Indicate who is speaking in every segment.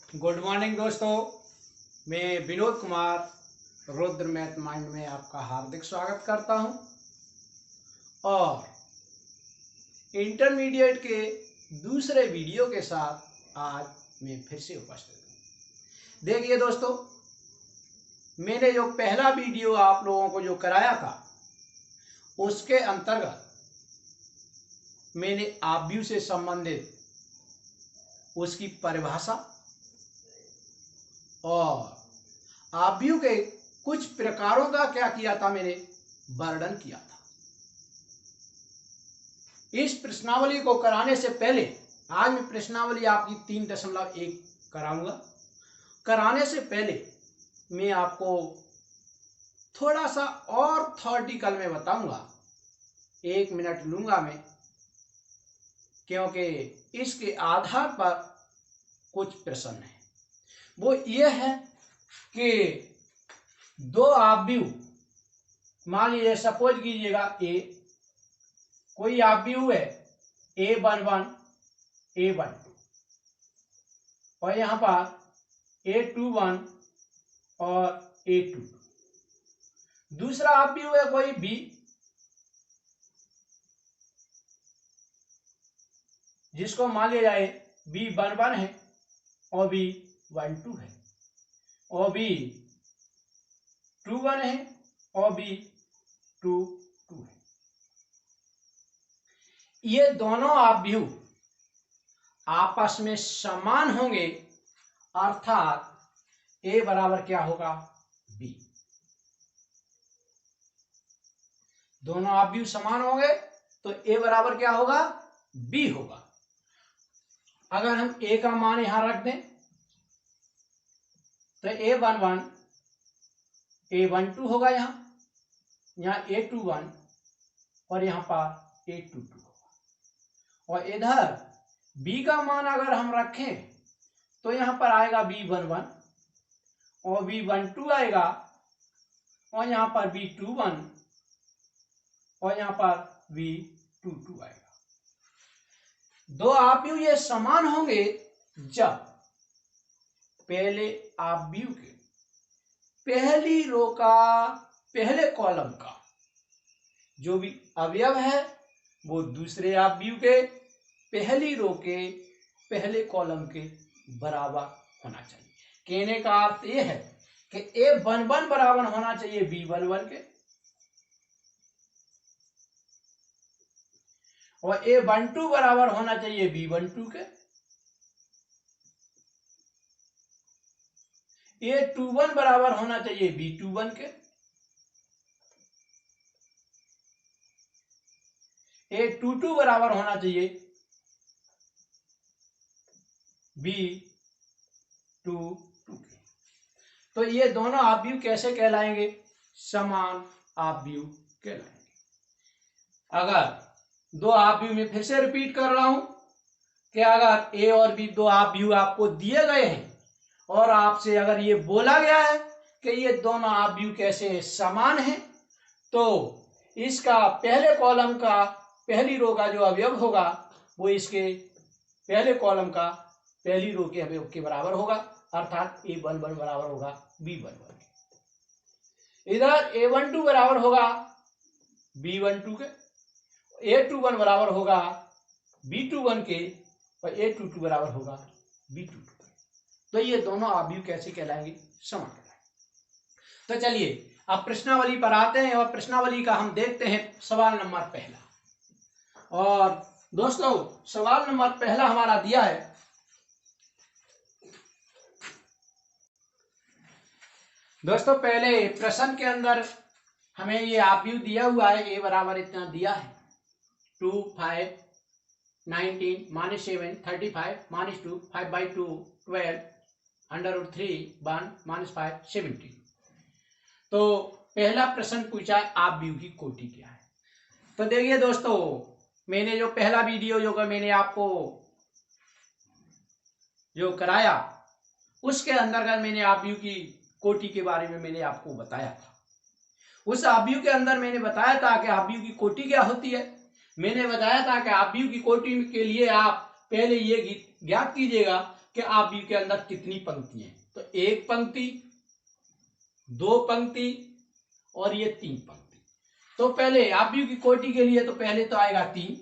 Speaker 1: Good morning दोस्तों, मैं Vinod Kumar Rudra math mind में आपका हार्दिक स्वागत करता हूं और इंटरमीडिएट के दूसरे वीडियो के साथ आज मैं फिर से उपस्थित हूं। देखिए दोस्तों, मैंने जो पहला वीडियो आप लोगों को जो कराया था उसके अंतर्गत मैंने आव्यूह से संबंधित उसकी परिभाषा और आव्यूह के कुछ प्रकारों का क्या किया था, मैंने वर्णन किया था। इस प्रश्नावली को कराने से पहले आज मैं प्रश्नावली आपकी 3.1 कराऊंगा। कराने से पहले मैं आपको थोड़ा सा और थ्योरेटिकल में बताऊंगा। 1 मिनट लूंगा मैं, क्योंकि इसके आधार पर कुछ प्रश्न है। वो ये है कि दो आव्यूह, मान लीजिए सपोज कीजिएगा ए, कोई आव्यूह है A11 A12 और यहां पर A21 और A22। दूसरा आव्यूह है कोई B, जिसको मान लिया जाए B11 है और B12 है और B21 है और B22 है। ये दोनों आव्यूह आपस में समान होंगे, अर्थात A बराबर क्या होगा, B। दोनों आव्यूह समान होंगे तो A बराबर क्या होगा, B होगा। अगर हम A का मान यहां रख दें तो A11 A12 होगा, यहां A21 और यहां पर A22 होगा। और इधर B का मान अगर हम रखें तो यहां पर आएगा B11 और B12 आएगा और यहां पर B21 और यहां पर B22 आएगा। दो आव्यूह ये समान होंगे जब पहले आव्यूह के पहली रो का पहले कॉलम का जो भी अवयव है वो दूसरे आव्यूह के पहली रो के पहले कॉलम के बराबर होना चाहिए। कहने का अर्थ यह है कि A11 बराबर होना चाहिए B11 के और A12 बराबर होना चाहिए B12 के। A21 बराबर होना चाहिए B21 के। A22 बराबर होना चाहिए B22 के। तो ये दोनों आव्यूह कैसे कहलाएंगे, समान आव्यूह कहलाएंगे। अगर दो आव्यूह में फिर से रिपीट कर रहा हूं कि अगर A और B दो आव्यूह आपको दिए गए हैं और आपसे अगर ये बोला गया है कि ये दोनों आव्यूह कैसे समान हैं, तो इसका पहले कॉलम का पहली रो का जो अवयव होगा वो इसके पहले कॉलम का पहली रो के अवयव के बराबर होगा, अर्थात A11 बराबर होगा B11 के। इधर A12 बराबर होगा B12 के, A21 बराबर होगा B21 के और A22 बराबर होगा B22 के। तो ये दोनों आव्यूह कैसे कहलाएंगे, समान कहलाएंगे। तो चलिए अब प्रश्नावली पर आते हैं और प्रश्नावली का हम देखते हैं सवाल नंबर पहला। और दोस्तों सवाल नंबर पहला हमारा दिया है, दोस्तों पहले प्रश्न के अंदर हमें ये आव्यूह दिया हुआ है, A बराबर इतना दिया है 2 5 19 -7 35 -2 5/2 12 √3 1 -5 17। तो पहला प्रश्न पूछा है आव्यूह की कोटि क्या है। तो देखिए दोस्तों, मैंने जो पहला वीडियो जो मैंने आपको जो कराया उसके अंतर्गत मैंने आव्यूह की कोटि के बारे में मैंने आपको बताया था। उस आव्यूह के अंदर मैंने बताया था कि आव्यूह की कोटि क्या होती है। मैंने बताया था कि आव्यूह की कोटि के लिए आप पहले ये ज्ञात कीजिएगा कि आव्यूह के अंदर कितनी पंक्ति है। तो एक पंक्ति, दो पंक्ति और ये तीन पंक्ति। तो पहले आव्यूह की कोटि के लिए तो पहले तो आएगा 3,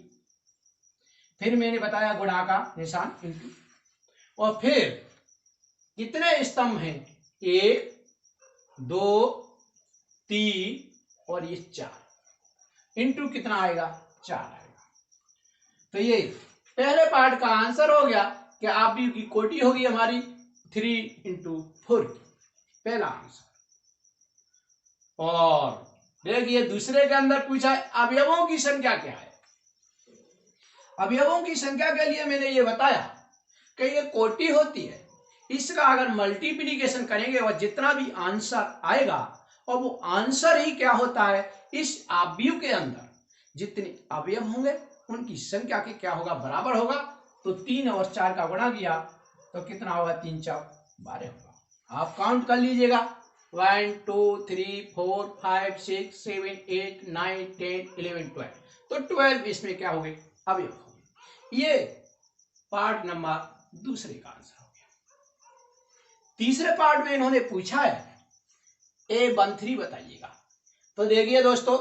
Speaker 1: फिर मैंने बताया गुणा का निशान इंटू, और फिर कितने स्तंभ हैं, 1 2 3 और ये 4, इंटू कितना आएगा, 4 आएगा। तो ये पहले पार्ट का आंसर हो गया कि आव्यूह की कोटि होगी हमारी 3 × 4 की, पहला आंसर। और देखिए दूसरे के अंदर पूछा है अवयवों की संख्या क्या है। अवयवों की संख्या के लिए मैंने ये बताया कि ये कोटि होती है, इसका अगर मल्टीप्लिकेशन करेंगे और जितना भी आंसर आएगा और वो आंसर ही क्या होता है, इस आव्यूह के अंदर जितने अवयव होंगे उनकी संख्या के क्या होगा, बराबर होगा। तो 3 और 4 का गुणा किया तो कितना होगा, 3 4 12 होगा। आप काउंट कर लीजिएगा, 1 2 3 4 5 6 7 8 9 10 11 12, तो 12 इसमें क्या हो गए, अवयव हो गए। ये पार्ट नंबर दूसरे का आंसर हो गया। तीसरे पार्ट में इन्होंने पूछा है A13 बताइएगा। तो देखिए दोस्तों,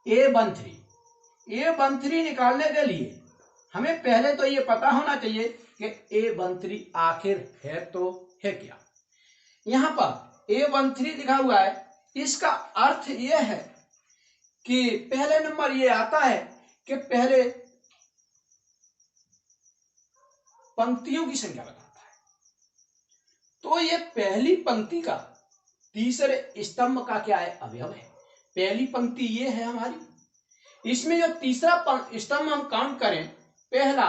Speaker 1: A13 निकालने के लिए हमें पहले तो ये पता होना चाहिए कि A13 आखिर है तो है क्या। यहां पर A13 लिखा हुआ है, इसका अर्थ यह है कि पहले नंबर ये आता है कि पहले पंक्तियों की संख्या बताता है। तो ये पहली पंक्ति का तीसरे स्तंभ का क्या है, अवयव है। पहली पंक्ति ये है हमारी, इसमें जो तीसरा स्तंभ हम काउंट करें, पहला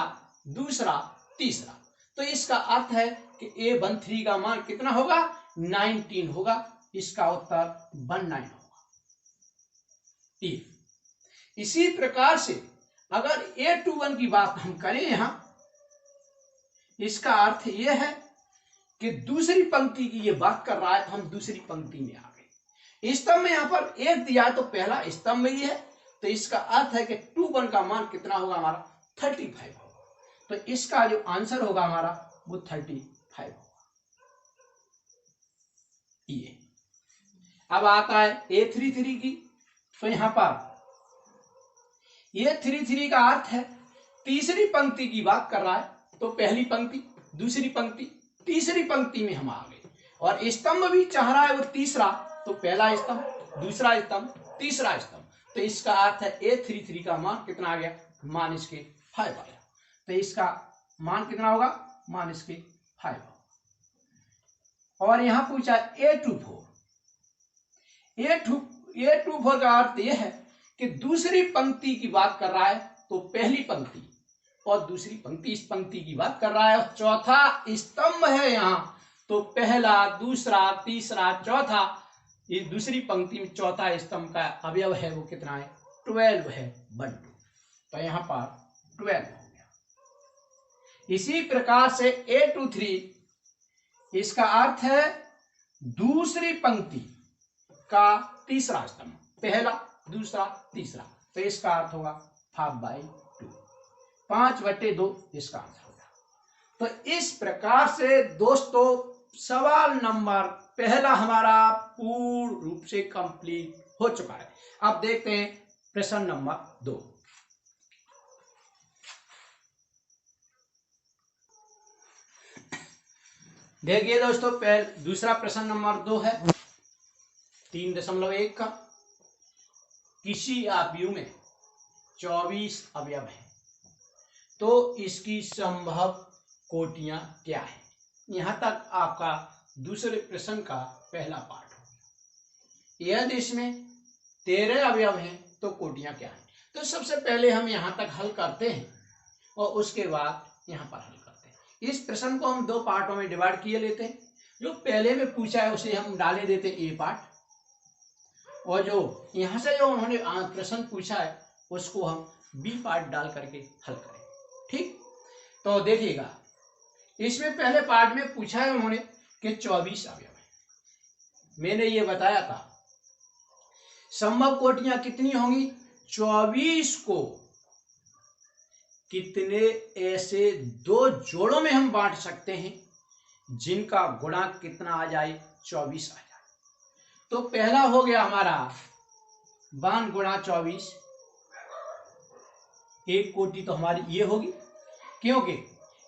Speaker 1: दूसरा तीसरा, तो इसका अर्थ है कि A13 का मान कितना होगा, 19 होगा। इसका उत्तर 19 होगा। इसी प्रकार से अगर A21 की बात हम करें यहां, इसका अर्थ यह है कि दूसरी पंक्ति की ये बात कर रहा है, तो हम दूसरी पंक्ति में आ गए। स्तंभ में यहां पर 1 दिया है तो पहला स्तंभ ही है, तो इसका अर्थ है कि 21 का मान कितना होगा हमारा, 35 होगा। तो इसका जो आंसर होगा हमारा वो 35 होगा। ये अब आता है A33 की। तो यहां पर A33 का अर्थ है तीसरी पंक्ति की बात कर रहा है, तो पहली पंक्ति, दूसरी पंक्ति, तीसरी पंक्ति में हम आ गए। और स्तंभ भी चाह रहा है वो तीसरा, तो पहला स्तंभ, दूसरा स्तंभ, तीसरा स्तंभ। तो इसका अर्थ है A33 का मान कितना आ गया, मान इसके 5 आया। तो इसका मान कितना होगा, मान इसके 5 होगा। और यहां पूछा A24 का अर्थ यह है कि दूसरी पंक्ति की बात कर रहा है, तो पहली पंक्ति और दूसरी पंक्ति, इस पंक्ति की बात कर रहा है, और चौथा स्तंभ है यहाँ, तो पहला दूसरा तीसरा चौथा, ये दूसरी पंक्ति में चौथा स्तंभ का अवयव है वो कितना है, 12 है, 1 2। तो यहाँ पर 12 हो गया। इसी प्रकार से A23, इसका अर्थ है दूसरी पंक्ति का तीसरा स्तंभ, पहला दूसरा तीसरा, तो इसका अर्थ होगा 5/2, 5/2 इसका आंसर होगा। तो इस प्रकार से दोस्तों सवाल नंबर पहला हमारा पूर्ण रूप से कंप्लीट हो चुका है। अब देखते हैं प्रश्न नंबर 2। देखिए दोस्तों, दूसरा प्रश्न नंबर 2 है 3.1 का। किसी आव्यूह में 24 अवयव हैं, तो इसकी संभव कोटियां क्या है। यहां तक आपका दूसरे प्रश्न का पहला पार्ट हो। यदि इसमें 13 अवयव हैं तो कोटियां क्या हैं। तो सबसे पहले हम यहां तक हल करते हैं और उसके बाद यहां पर हल करते हैं। इस प्रश्न को हम 2 पार्टों में डिवाइड किए लेते हैं। जो पहले में पूछा है उसे हम डाले देते हैं ए पार्ट, और जो यहां से जो उन्होंने प्रश्न पूछा है उसको हम बी पार्ट डाल करके हल करें। ठीक, तो देखिएगा, इसमें पहले पार्ट में पूछा है उन्होंने कि 24 अवयव है। मैंने ये बताया था संभव कोटियां कितनी होंगी, 24 को कितने ऐसे दो जोड़ों में हम बांट सकते हैं जिनका गुणांक कितना आ जाए, 24 आ जाए। तो पहला हो गया हमारा 52 गुणा 24, एक कोटि तो हमारी ये होगी, क्योंकि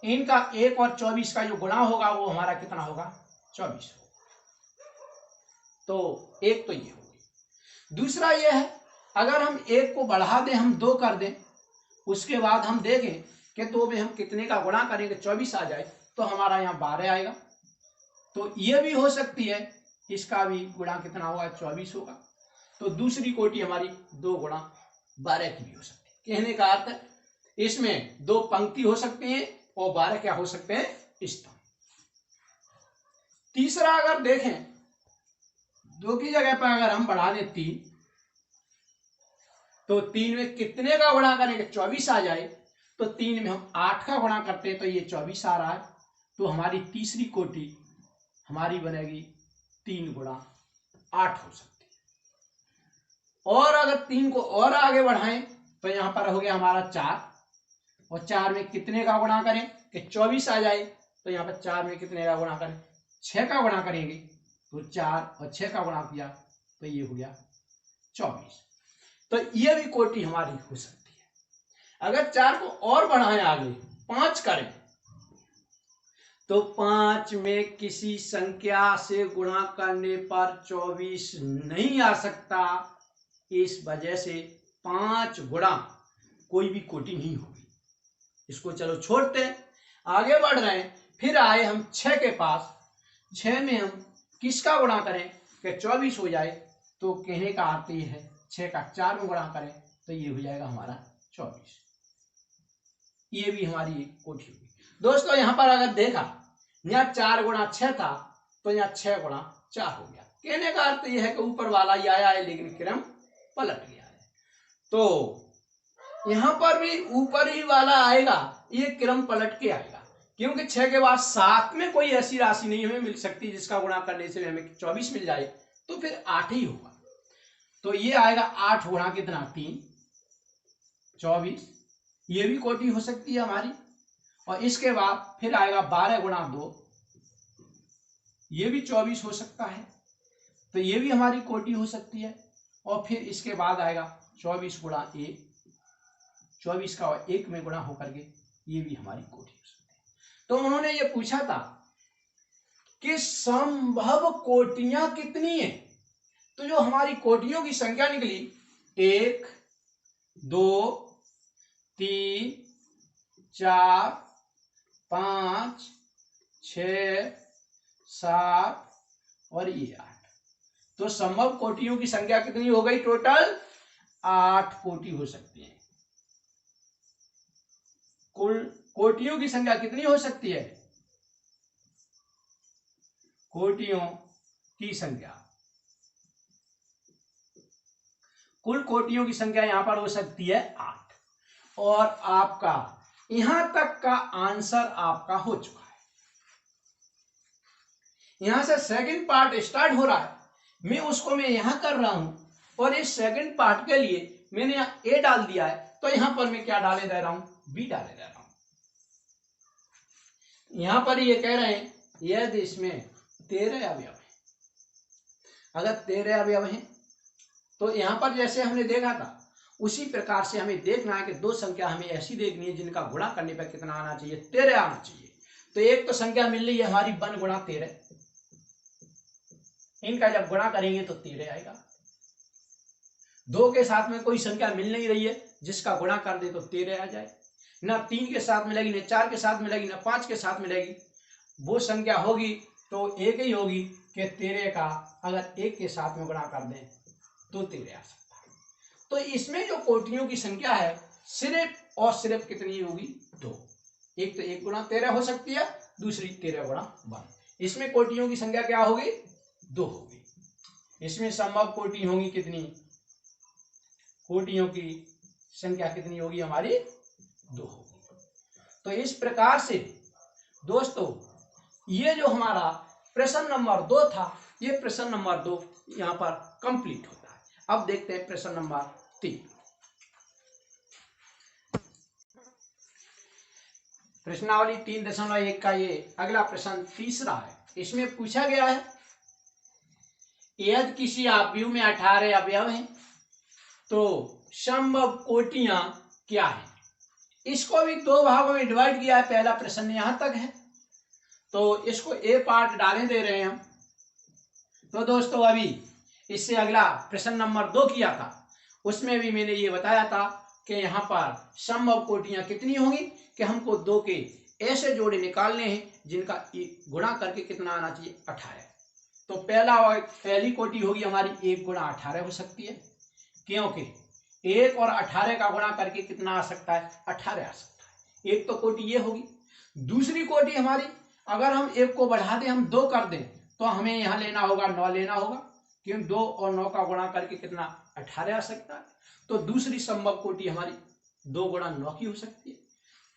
Speaker 1: इनका 1 और 24 का जो गुणा होगा वो हमारा कितना होगा, 24 होगा। तो एक तो ये होगी। दूसरा ये है, अगर हम 1 को बढ़ा दें, हम 2 कर दें, उसके बाद हम देखें कि 2 में हम कितने का गुणा करेंगे 24 आ जाए, तो हमारा यहाँ 12 आएगा। तो ये भी हो सकती है, इसका भी गुणा कितना होगा, 24 होगा। तो दूसरी कोटि हमारी 2 गुणा 12 की भी हो सकती है। कहने का अर्थ है इसमें 2 पंक्ति हो सकती है और 12 क्या हो सकते हैं, स्तंभ। तीसरा अगर देखें, 2 की जगह पर अगर हम बढ़ा दें 3, तो 3 में कितने का गुणा करेंगे, 24 आ जाए। तो 3 में हम 8 का गुणा करते हैं तो ये 24 आ रहा है। तो हमारी तीसरी कोटि हमारी बनेगी 3 गुणा 8 हो सकती है। और अगर 3 को और आगे बढ़ाएं तो यहां पर हो गया हमारा 4, और 4 में कितने का गुणा करें कि 24 आ जाए। तो यहाँ पर 4 में कितने का गुणा करें, 6 का गुणा करेंगे। तो 4 और 6 का गुणा किया तो ये हो गया 24। तो ये भी कोटि हमारी हो सकती है। अगर 4 को और बढ़ाएं आगे, 5 करें, तो 5 में किसी संख्या से गुणा करने पर 24 नहीं आ सकता। इस वजह से 5 गुणा कोई भी कोटि नहीं होगी। इसको चलो छोड़ते हैं, आगे बढ़ रहे हैं। फिर आए हम 6 के पास। 6 में हम किसका गुणा करें कि 24 हो जाए। तो कहने का अर्थ ये है, 6 का 4 में गुणा करें तो ये हो जाएगा हमारा 24। ये भी हमारी एक कोटि होगी। दोस्तों यहाँ पर अगर देखा, यहाँ 4 गुणा 6 था, तो यहाँ 6 गुणा 4 हो गया। कहने का अर्थ यह है कि ऊपर वाला ही आया है लेकिन क्रम पलट गया है। तो यहां पर भी ऊपर ही वाला आएगा, ये क्रम पलट के आएगा, क्योंकि 6 के बाद 7 में कोई ऐसी राशि नहीं हमें मिल सकती जिसका गुणा करने से हमें 24 मिल जाए। तो फिर 8 ही होगा। तो ये आएगा 8 गुणा कितना, 3, 24। ये भी कोटि हो सकती है हमारी। और इसके बाद फिर आएगा 12 गुणा 2, ये भी 24 हो सकता है। तो ये भी हमारी कोटि हो सकती है। और फिर इसके बाद आएगा 24 गुणा 1, 24 का 1 में गुणा होकर के ये भी हमारी कोटि हो सकती है। तो उन्होंने ये पूछा था कि संभव कोटियां कितनी है। तो जो हमारी कोटियों की संख्या निकली, 1, 2, 3, 4, 5, 6, 7 और ये 8। तो संभव कोटियों की संख्या कितनी हो गई, टोटल 8 कोटि हो सकती है। कुल कोटियों की संख्या कितनी हो सकती है, कोटियों की संख्या, कुल कोटियों की संख्या यहां पर हो सकती है 8। और आपका यहां तक का आंसर आपका हो चुका है। यहां से सेकंड पार्ट स्टार्ट हो रहा है, मैं यहां कर रहा हूं। और इस सेकंड पार्ट के लिए मैंने यहां ए डाल दिया है, तो यहां पर मैं क्या डाले दे रहा हूं, बी डाले दे रहा हूं। यहां पर ये कह रहे हैं यदि इसमें 13 अवयव है, अगर 13 अवयव हैं, तो यहां पर जैसे हमने देखा था उसी प्रकार से हमें देखना है कि 2 संख्या हमें ऐसी देखनी है जिनका गुणा करने पर कितना आना चाहिए, 13 आना चाहिए। तो एक तो संख्या मिल रही है हमारी 1 गुणा 13, इनका जब गुणा करेंगे तो 13 आएगा। 2 के साथ में कोई संख्या मिल नहीं रही है जिसका गुणा कर दे तो 13 आ जाए। ना 3 के साथ मिलेगी, ना 4 के साथ मिलेगी, ना 5 के साथ मिलेगी। वो संख्या होगी तो एक ही होगी कि 13 का अगर 1 के साथ में गुणा कर दें तो 13 आ सकता है। तो इसमें जो कोटियों की संख्या है सिर्फ और सिर्फ कितनी होगी, 2। एक तो 1 गुणा 13 हो सकती है, दूसरी 13 गुणा 1। इसमें कोटियों की संख्या क्या होगी, 2 होगी। इसमें संभव कोटि होगी कितनी, कोटियों की संख्या कितनी होगी हमारी, 2 होगी। तो इस प्रकार से दोस्तों ये जो हमारा प्रश्न नंबर 2 था, ये प्रश्न नंबर 2 यहां पर कंप्लीट होता है। अब देखते हैं प्रश्न नंबर 3। प्रश्नावली 3.1 का ये अगला प्रश्न तीसरा है। इसमें पूछा गया है यदि किसी आव्यूह में 18 अवयव हैं तो संभव कोटियां क्या है। इसको भी दो भागों में डिवाइड किया है। पहला प्रश्न यहां तक है तो इसको ए पार्ट डालें दे रहे हैं हम। तो दोस्तों अभी इससे अगला प्रश्न नंबर 2 किया था, उसमें भी मैंने ये बताया था कि यहाँ पर संभव कोटियां कितनी होंगी कि हमको 2 के ऐसे जोड़े निकालने हैं जिनका गुणा करके कितना आना चाहिए 18। तो पहली कोटि होगी हमारी 1 गुणा 18 हो सकती है, क्योंकि 1 और 18 का गुणा करके कितना आ सकता है 18 आ सकता है। एक तो कोटि ये होगी। दूसरी कोटि हमारी अगर हम 1 को बढ़ा दें, हम 2 कर दें तो हमें यहाँ लेना होगा 9 लेना होगा, क्योंकि 2 और 9 का गुणा करके कितना 18 आ सकता है। तो दूसरी संभव कोटि हमारी 2 गुणा 9 की हो सकती है।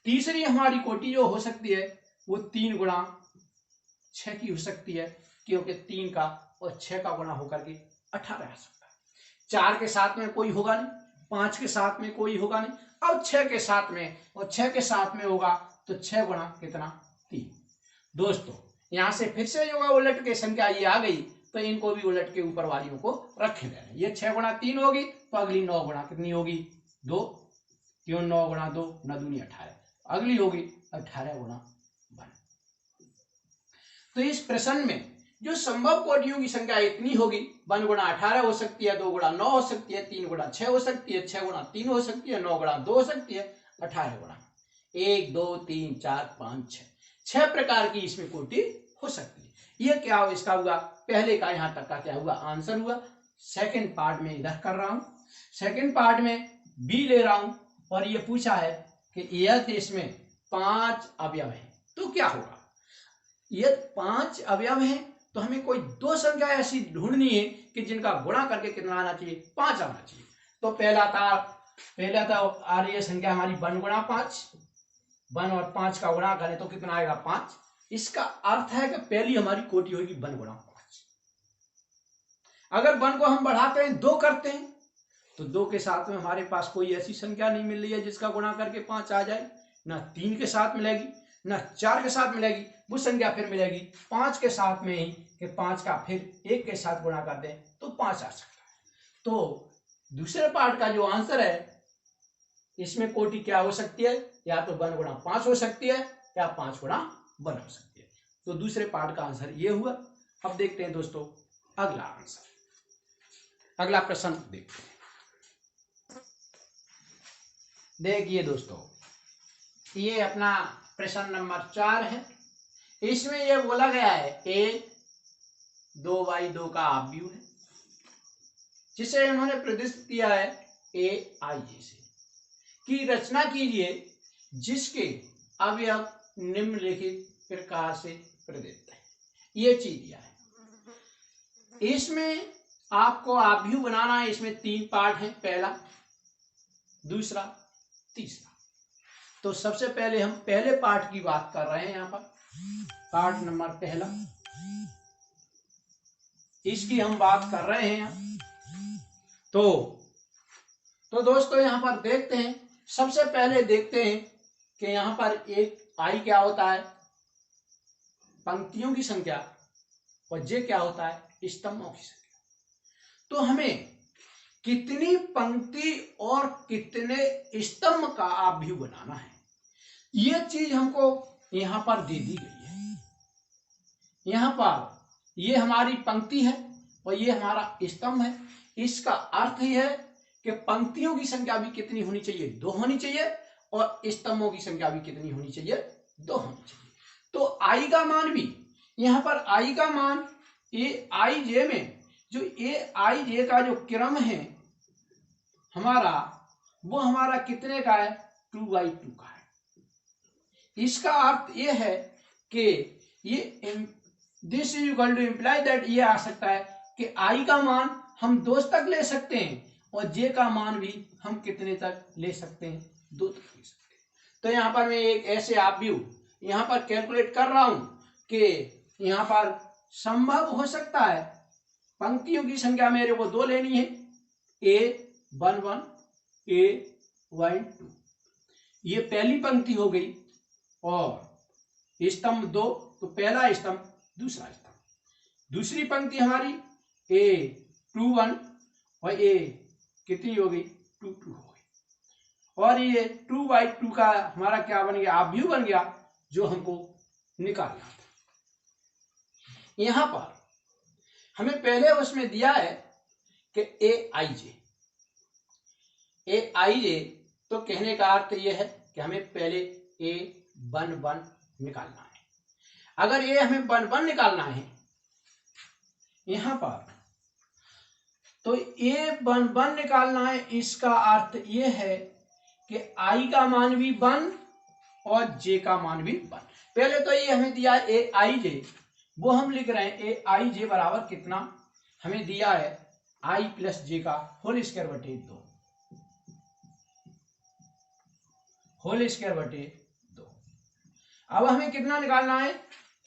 Speaker 1: तीसरी हमारी कोटि जो हो सकती है वो 3 गुणा 6 की हो सकती है, क्योंकि 3 का और 6 का गुणा होकर के 18 आ सकता है। 4 के साथ में कोई होगा नहीं, 5 के साथ में कोई होगा नहीं, अब 6 के साथ में, और 6 के साथ में होगा तो 6 गुणा कितना 3। दोस्तों यहां से फिर से जो उलट के संख्या ये आ गई तो इनको भी उलट के ऊपर वालियों को रखे गए। ये 6 गुणा 3 होगी तो अगली 9 गुणा कितनी होगी 2, क्यों 9 गुणा 2 9 दूनी 18, अगली होगी 18 गुणा 1। तो इस प्रश्न में जो संभव कोटियों की संख्या इतनी होगी 1 गुणा 18 हो सकती है, 2 गुणा 9 हो सकती है, 3 गुणा 6 हो सकती है, 6 गुणा 3 हो सकती है, 9 गुणा 2 हो सकती है, 18 गुणा 1 2 3 4 5 6 प्रकार की इसमें कोटि हो सकती है। ये क्या हो इसका हुआ पहले का यहां तक का क्या हुआ आंसर हुआ। सेकंड पार्ट में इधर कर रहा हूं, सेकंड पार्ट में बी ले रहा हूं और ये पूछा है कि यदि इसमें 5 अवयव हैं तो क्या होगा। यदि 5 अवयव हैं तो हमें कोई 2 संख्या ऐसी ढूंढनी है कि जिनका गुणा करके कितना आना चाहिए 5 आना चाहिए। तो पहला था आ रही है संख्या हमारी 1 गुणा 5, 1 और 5 का गुणा करें तो कितना आएगा 5। इसका अर्थ है कि पहली हमारी कोटि होगी 1 गुणा 5। अगर 1 को हम बढ़ाते हैं 2 करते हैं तो 2 के साथ में हमारे पास कोई ऐसी संख्या नहीं मिल रही है जिसका गुणा करके 5 आ जाए। ना 3 के साथ मिलेगी, ना 4 के साथ मिलेगी, वो संख्या फिर मिलेगी 5 के साथ में ही कि 5 का फिर 1 के साथ गुणा कर दें तो 5 आ सकता है। तो दूसरे पार्ट का जो आंसर है इसमें कोटि क्या हो सकती है, या तो 1 गुणा 5 हो सकती है या 5 गुणा 1 हो सकती है। तो दूसरे पार्ट का आंसर ये हुआ। अब देखते हैं दोस्तों अगला आंसर, अगला प्रश्न देखते हैं। देखिए दोस्तों ये अपना प्रश्न नंबर 4 है। इसमें यह बोला गया है a 2/2 का आव्यूह है जिसे उन्होंने प्रदर्शित किया है ai से की रचना कीजिए जिसके अवयव निम्नलिखित प्रकार से प्रदत्त है। ये चीज दिया है। इसमें आपको आव्यूह बनाना है। इसमें 3 पार्ट हैं, पहला, दूसरा, तीसरा। तो सबसे पहले हम पहले पार्ट की बात कर रहे हैं। यहाँ पर पार्ट नंबर पहला इसकी हम बात कर रहे हैं। तो दोस्तों यहाँ पर देखते हैं, सबसे पहले देखते हैं कि यहाँ पर एक आई क्या होता है पंक्तियों की संख्या और जे क्या होता है स्तंभों की संख्या। तो हमें कितनी पंक्ति और कितने स्तंभ का आव्यूह बनाना है ये चीज हमको यहां पर दे दी गई है। यहां पर ये हमारी पंक्ति है और ये हमारा स्तंभ है। इसका अर्थ ही है कि पंक्तियों की संख्या भी कितनी होनी चाहिए 2 होनी चाहिए और स्तंभों की संख्या भी कितनी होनी चाहिए 2 होनी चाहिए। तो आई का मान भी यहां पर आई का मान ए आई जे में जो ए आई जे का जो क्रम है हमारा वो हमारा कितने का है 2/2 का है। इसका अर्थ ये है कि ये this is equal to imply that ये आ सकता है कि आई का मान हम 2 तक ले सकते हैं और जे का मान भी हम कितने तक ले सकते हैं 2 तक ले सकते हैं। तो यहाँ पर मैं एक ऐसे आव्यूह यहाँ पर कैलकुलेट कर रहा हूं कि यहाँ पर संभव हो सकता है पंक्तियों की संख्या मेरे को 2 लेनी है A11 A12 ये पहली पंक्ति हो गई और स्तंभ 2, तो पहला स्तंभ दूसरा स्तंभ। दूसरी पंक्ति हमारी A21 और A कितनी हो गई 22 हो गई, और ये 2/2 का हमारा क्या बन गया आव्यूह बन गया जो हमको निकालना था। यहां पर हमें पहले उसमें दिया है कि AIJ, तो कहने का अर्थ यह है कि हमें पहले A11 निकालना है। अगर ये हमें 11 निकालना है यहां पर, तो A11 निकालना है, इसका अर्थ यह है कि I का मान भी 1 और J का मान भी 1। पहले तो ये हमें दिया है AIJ, वो हम लिख रहे हैं AIJ बराबर कितना हमें दिया है I प्लस J का होल स्क्वायर बटे 2, होल स्क्वायर बटे 2। अब हमें कितना निकालना है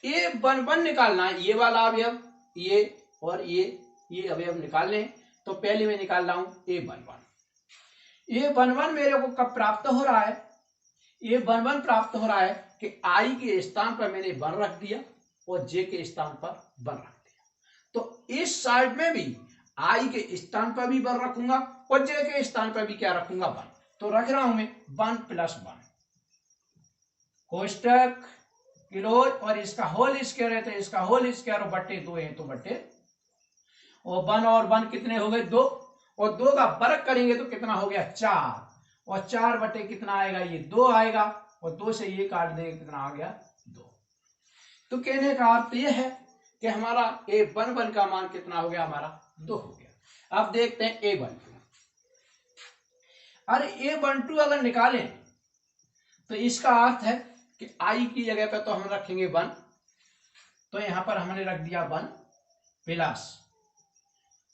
Speaker 1: A11 निकालना है, ये वाला अवयव ये और ये अवयव निकालने। तो पहले मैं निकाल रहा हूं A11 मेरे को कब प्राप्त हो रहा है, A11 प्राप्त हो रहा है कि I के स्थान पर मैंने 1 रख दिया और J के स्थान पर 1 रख दिया। तो इस साइड में भी I के स्थान पर भी 1 रखूंगा और J के स्थान पर भी क्या रखूंगा 1। तो रख रहा हूं मैं 1 प्लस 1 कोष्टक क्लोज, और इसका होल स्क्वायर है तो इसका होल स्क्वायर बटे 2 है तो बटे, और 1 और 1 कितने हो गए 2, और 2 का वर्ग करेंगे तो कितना हो गया 4, और 4 बटे कितना आएगा ये 2 आएगा, और 2 से ये काट देंगे कितना आ गया 2। तो कहने का अर्थ यह है कि हमारा A11 का मान कितना हो गया हमारा 2 हो गया। अब देखते हैं A12। अरे A12 अगर निकालें तो इसका अर्थ है कि I की जगह पे तो हम रखेंगे 1, तो यहां पर हमने रख दिया 1 प्लस,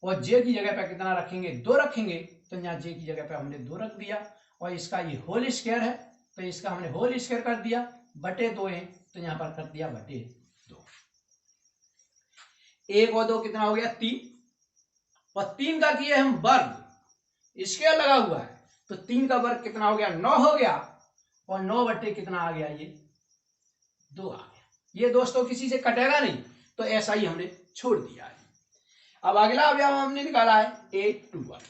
Speaker 1: और J की जगह पे कितना रखेंगे 2 रखेंगे, तो यहाँ J की जगह पे हमने 2 रख दिया, और इसका ये होल स्क्वायर है तो इसका हमने होल स्क्वायर कर दिया, बटे 2 है तो यहाँ पर कर दिया बटे 2। 1 और 2 कितना हो गया 3, और 3 का किए हम वर्ग, स्क्वायर लगा हुआ है तो 3 का वर्ग कितना हो गया 9 हो गया, और 9 बटे कितना आ गया ये 2 आ गया। ये दोस्तों किसी से कटेगा नहीं, तो ऐसा ही हमने छोड़ दिया है। अब अगला अवयव हमने निकाला है A21।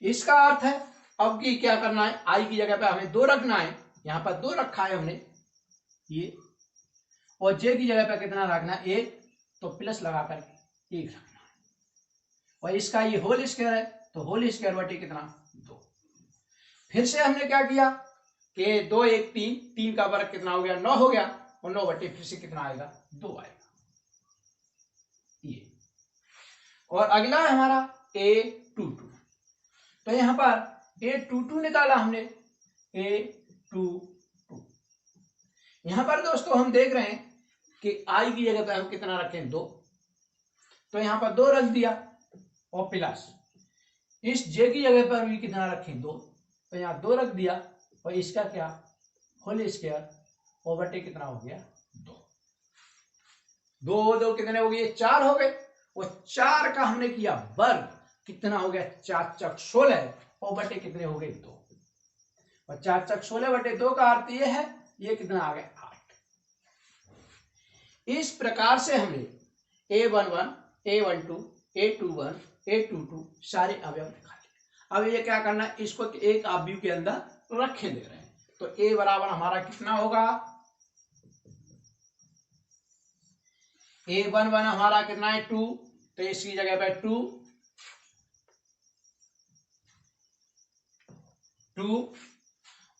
Speaker 1: इसका अर्थ है अब की क्या करना है, I की जगह पे हमें 2 रखना है, यहां पर 2 रखा है हमने ये, और J की जगह पे कितना रखना है 1, तो प्लस लगा कर 1 रखना है, और इसका ये होल स्क्वायर है तो होल स्क्वायर बटे कितना 2। फिर से हमने क्या किया कि 2 1 3, 3 का वर्ग कितना हो गया 9 हो गया, और 9 बटे फिर से कितना आएगा 2 आएगा ये। और अगला है हमारा A22। तो यहां पर A22 निकाला हमने A22। यहां पर दोस्तों हम देख रहे हैं कि I की जगह पर हम कितना रखें 2, तो यहां पर 2 रख दिया, और प्लस इस J की जगह पर भी कितना रखें 2, तो यहाँ 2 रख दिया, और इसका क्या होल स्क्वायर, और बटे कितना हो गया 2। 2 2 कितने हो गए 4 हो गए, और 4 का हमने किया वर्ग, कितना हो गया 4 चक 16, और बटे कितने हो गए 2, और 4 चक 16 बटे 2 का अर्थ ये है ये कितना आ गया 8। इस प्रकार से हमने A11 A12 A21 A22 सारे अवयव निकाले। अब ये क्या करना है, इसको एक अवयव के अंदर रखे दे रहे हैं। तो A बराबर हमारा कितना होगा, A11 हमारा कितना है 2, तो इसकी जगह पे 2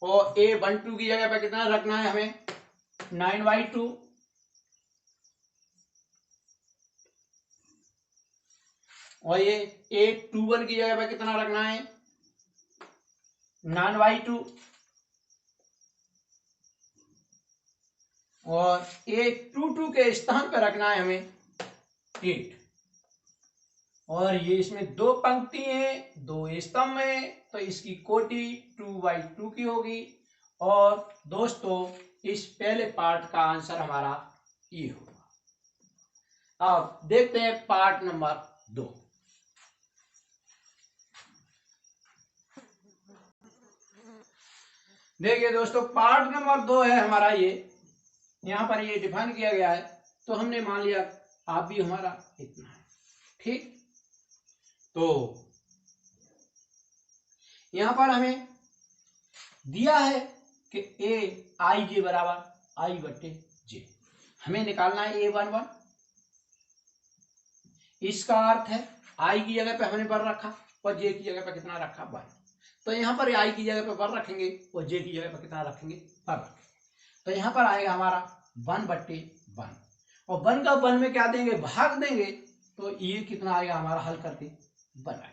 Speaker 1: और A12 की जगह पे कितना रखना है हमें 9/2, और ये A21 की जगह पे कितना रखना है 9/2, और A22 के स्थान पर रखना है हमें 8। और ये इसमें 2 पंक्ति हैं 2 स्तंभ हैं, तो इसकी कोटि 2/2 की होगी। और दोस्तों इस पहले पार्ट का आंसर हमारा ये होगा। अब देखते हैं पार्ट नंबर 2। देखिए दोस्तों, पार्ट नंबर 2 है हमारा ये, यहाँ पर ये डिफाइन किया गया है। तो हमने मान लिया आप भी हमारा इतना है, ठीक। तो यहाँ पर हमें दिया है कि ए आई जे बराबर आई बट्टे जे, हमें निकालना है A11। इसका अर्थ है आई की जगह पे हमने वन रखा और जे की जगह पे कितना रखा, वन। तो यहाँ पर आई की जगह पे वन रखेंगे और जे की जगह पे कितना रखेंगे, वन रखेंगे। तो यहाँ पर आएगा हमारा 1/1, और 1 का 1 में क्या देंगे, भाग देंगे। तो ये कितना आएगा हमारा, हल करके 1 आएगा।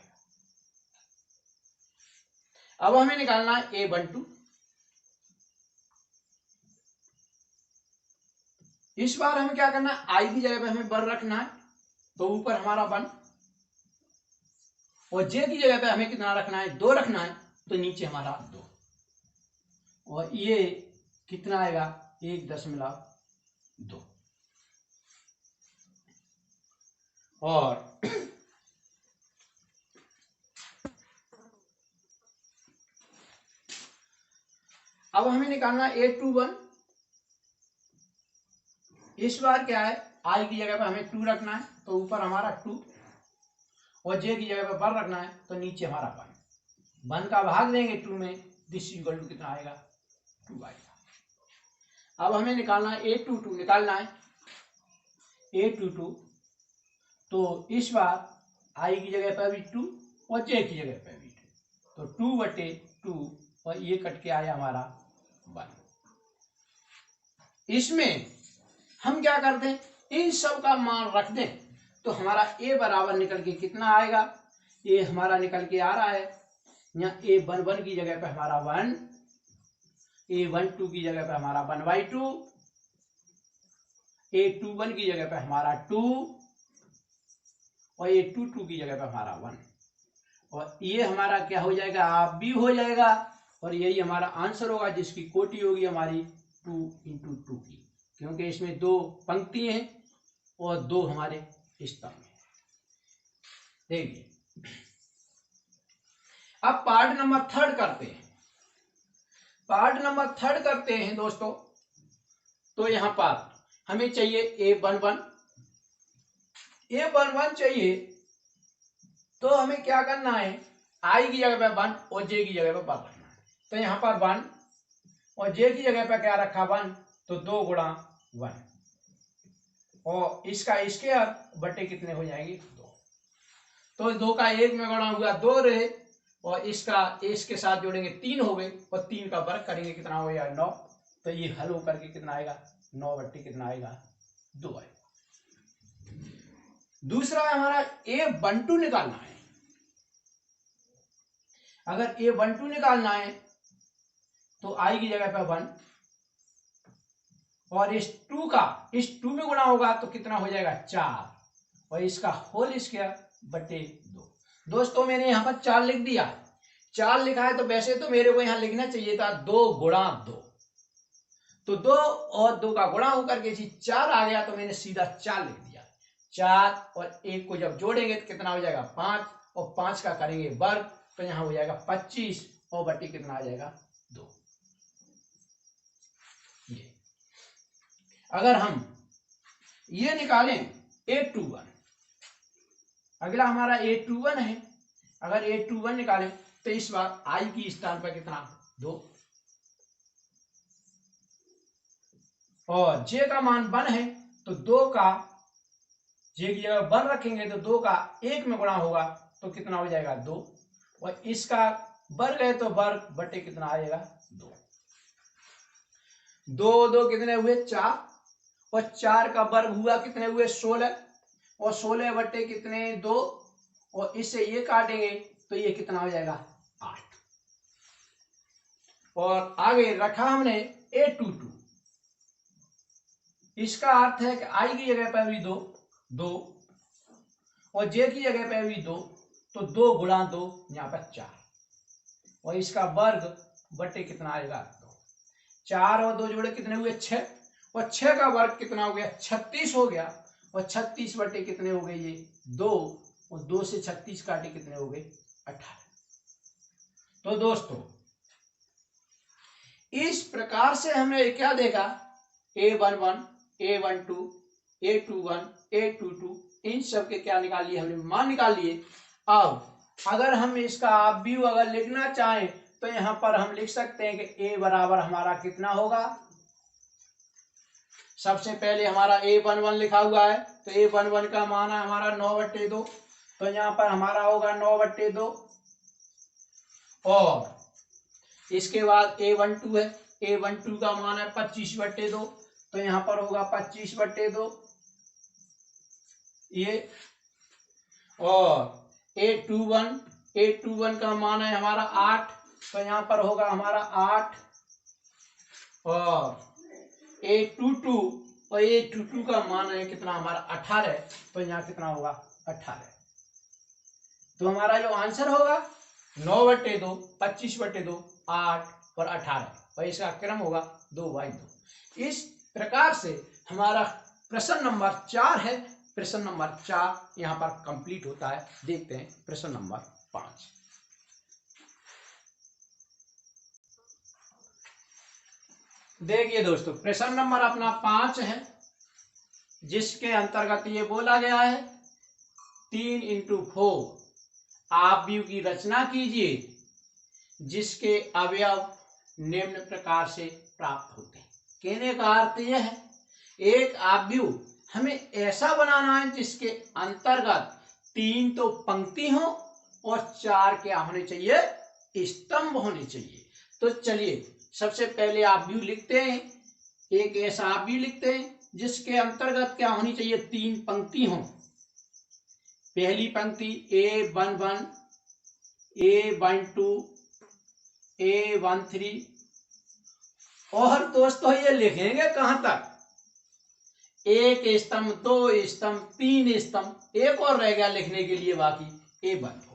Speaker 1: अब हमें निकालना है A12। इस बार हमें क्या करना है, आई की जगह पे हमें 1 रखना है, तो ऊपर हमारा 1, और जे की जगह पे हमें कितना रखना है, 2 रखना है, तो नीचे हमारा 2, और ये कितना आएगा 1.2। और अब हमें निकालना है A21। इस बार क्या है, आई की जगह पे हमें 2 रखना है, तो ऊपर हमारा 2, और जे की जगह पे 1 रखना है, तो नीचे हमारा 1। 1 का भाग देंगे 2 में, दिस इक्वल टू कितना आएगा, 2 आएगा। अब हमें निकालना है A22, निकालना है A22। तो इस बार आई की जगह पर भी 2 और जे की जगह पर भी 2, तो 2/2, और ये कट के आया हमारा 1। इसमें हम क्या करते हैं, इन सब का मान रख दें, तो हमारा ए बराबर निकल के कितना आएगा, ए हमारा निकल के आ रहा है यहाँ A11 की जगह पे हमारा 1, A12 की जगह पे हमारा 1/2, A21 की जगह पे हमारा 2, और A22 की जगह पे हमारा 1, और ये हमारा क्या हो जाएगा, आप भी हो जाएगा, और यही हमारा आंसर होगा, जिसकी कोटि होगी हमारी 2 × 2 की, क्योंकि इसमें 2 पंक्ति हैं और 2 हमारे स्तंभ हैं। देखिए, अब पार्ट नंबर 3 करते हैं। पार्ट नंबर 3 करते हैं दोस्तों। तो यहां पर हमें चाहिए A11। A11 चाहिए, तो हमें क्या करना है, आई की जगह पे 1 और जे की जगह पे 1 रखना है। तो यहाँ पर 1 और जे की जगह पे क्या रखा, 1, तो 2 × 1, और इसका स्क्वायर बटे कितने हो जाएंगे, 2। तो 2 का 1 में गुणा हुआ 2 रहे, और इसके साथ जोड़ेंगे 3 हो गए, और 3 का वर्ग करेंगे कितना हो गया, 9। तो ये हल होकर के कितना आएगा, 9 बट्टे कितना आएगा, 2 आएगा। दूसरा हमारा A12 निकालना है। अगर A12 निकालना है, तो आई की जगह पे 1, और इस 2 में गुणा होगा तो कितना हो जाएगा, 4, और इसका होल स्क्वायर बटे 2। दोस्तों मैंने यहाँ पर 4 लिख दिया, 4 लिखा है, तो वैसे तो मेरे को यहाँ लिखना चाहिए था 2 × 2, तो 2 और 2 का गुणा होकर के 4 आ गया, तो मैंने सीधा 4 लिख दिया। 4 और 1 को जब जोड़ेंगे तो कितना हो जाएगा, 5, और 5 का करेंगे वर्ग, तो यहाँ हो जाएगा 25, और बटे कितना आ जाएगा, 2। ये अगर हम ये निकालें A21, अगला हमारा A21 है। अगर A21 निकालें, तो इस बार आई की स्थान पर कितना, 2, और जे का मान 1 है, तो 2 का जे की जगह 1 रखेंगे, तो 2 का 1 में गुणा होगा, तो कितना हो जाएगा, 2, और इसका वर्ग है, तो वर्ग बटे कितना आएगा, 2। 2 2 कितने हुए, 4, और 4 का वर्ग हुआ कितने हुए, 16, और 16 बटे कितने, 2, और इससे ये काटेंगे, तो ये कितना हो जाएगा, 8। और आगे रखा हमने A22। इसका अर्थ है कि आई की जगह पर भी 2, 2, और जे की जगह पर भी 2, तो 2 × 2 यहाँ पर 4, और इसका वर्ग बटे कितना आएगा, 2। 4 और 2 जोड़े कितने हुए, 6, और 6 का वर्ग कितना हो गया, 36 हो गया, और 36 बटे कितने हो गए, ये 2, और 2 से 36 काटे कितने हो गए, 18। तो दोस्तों इस प्रकार से हमने क्या देखा, A11, A12, A21, A22 इन सब के क्या निकाल लिए हमने, मान निकाल लिए। अब अगर हम इसका आव्यूह अगर लिखना चाहें तो यहां पर हम लिख सकते हैं कि A बराबर हमारा कितना होगा, सबसे पहले हमारा A11 लिखा हुआ है तो A11 का मान है हमारा 9/2, तो यहाँ पर हमारा होगा 9/2। और इसके बाद A12 है, A12 का मान है 25/2, तो यहाँ पर होगा 25/2 ये। और A21 का मान है हमारा 8, तो यहाँ पर होगा हमारा 8। और A22 का मान है कितना हमारा 18, तो यहाँ कितना होगा 18। तो हमारा जो आंसर होगा 9/2, 25/2, 8 और 18, और इसका क्रम होगा 2/2। इस प्रकार से हमारा प्रश्न नंबर 4 है। प्रश्न नंबर 4 यहाँ पर कंप्लीट होता है। देखते हैं प्रश्न नंबर 5। देखिए दोस्तों, प्रश्न नंबर अपना 5 है, जिसके अंतर्गत ये बोला गया है 3×4 आव्यूह की रचना कीजिए जिसके अवयव निम्न प्रकार से प्राप्त होते हैं। कहने का अर्थ यह है, एक आव्यूह हमें ऐसा बनाना है जिसके अंतर्गत 3 तो पंक्ति हो और 4 क्या होने चाहिए, स्तंभ होने चाहिए। तो चलिए सबसे पहले आव्यूह लिखते हैं। एक ऐसा आव्यूह लिखते हैं जिसके अंतर्गत क्या होनी चाहिए, 3 पंक्ति हो। पहली पंक्ति A11, A12, A13। और दोस्तों ये लिखेंगे कहां तक, 1 स्तंभ, 2 स्तंभ, 3 स्तंभ, एक और रह गया लिखने के लिए बाकी A14।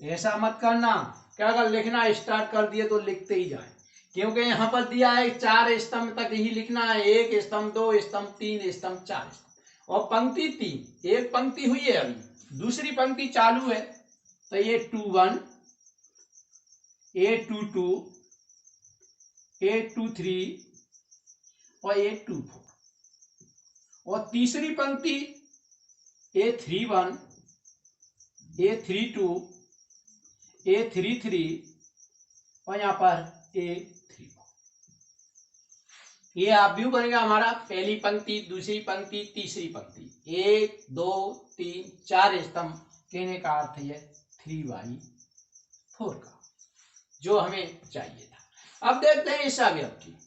Speaker 1: ऐसा मत करना क्या, अगर लिखना स्टार्ट कर दिए तो लिखते ही जाए, क्योंकि यहां पर दिया है 4 स्तंभ तक ही लिखना है। 1 स्तंभ, 2 स्तंभ, 3 स्तंभ, 4 स्तंभ, और पंक्ति 3। एक पंक्ति हुई है, अभी दूसरी पंक्ति चालू है। तो A21, A22, A23 और A24। और तीसरी पंक्ति A31, A32, A33 और यहाँ पर A34। ये आव्यूह बनेगा हमारा पहली पंक्ति, दूसरी पंक्ति, तीसरी पंक्ति, 1, 2, 3, 4 स्तंभ। कहने का अर्थ है 3/4 का, जो हमें चाहिए था। अब देखते हैं इस अवयव की।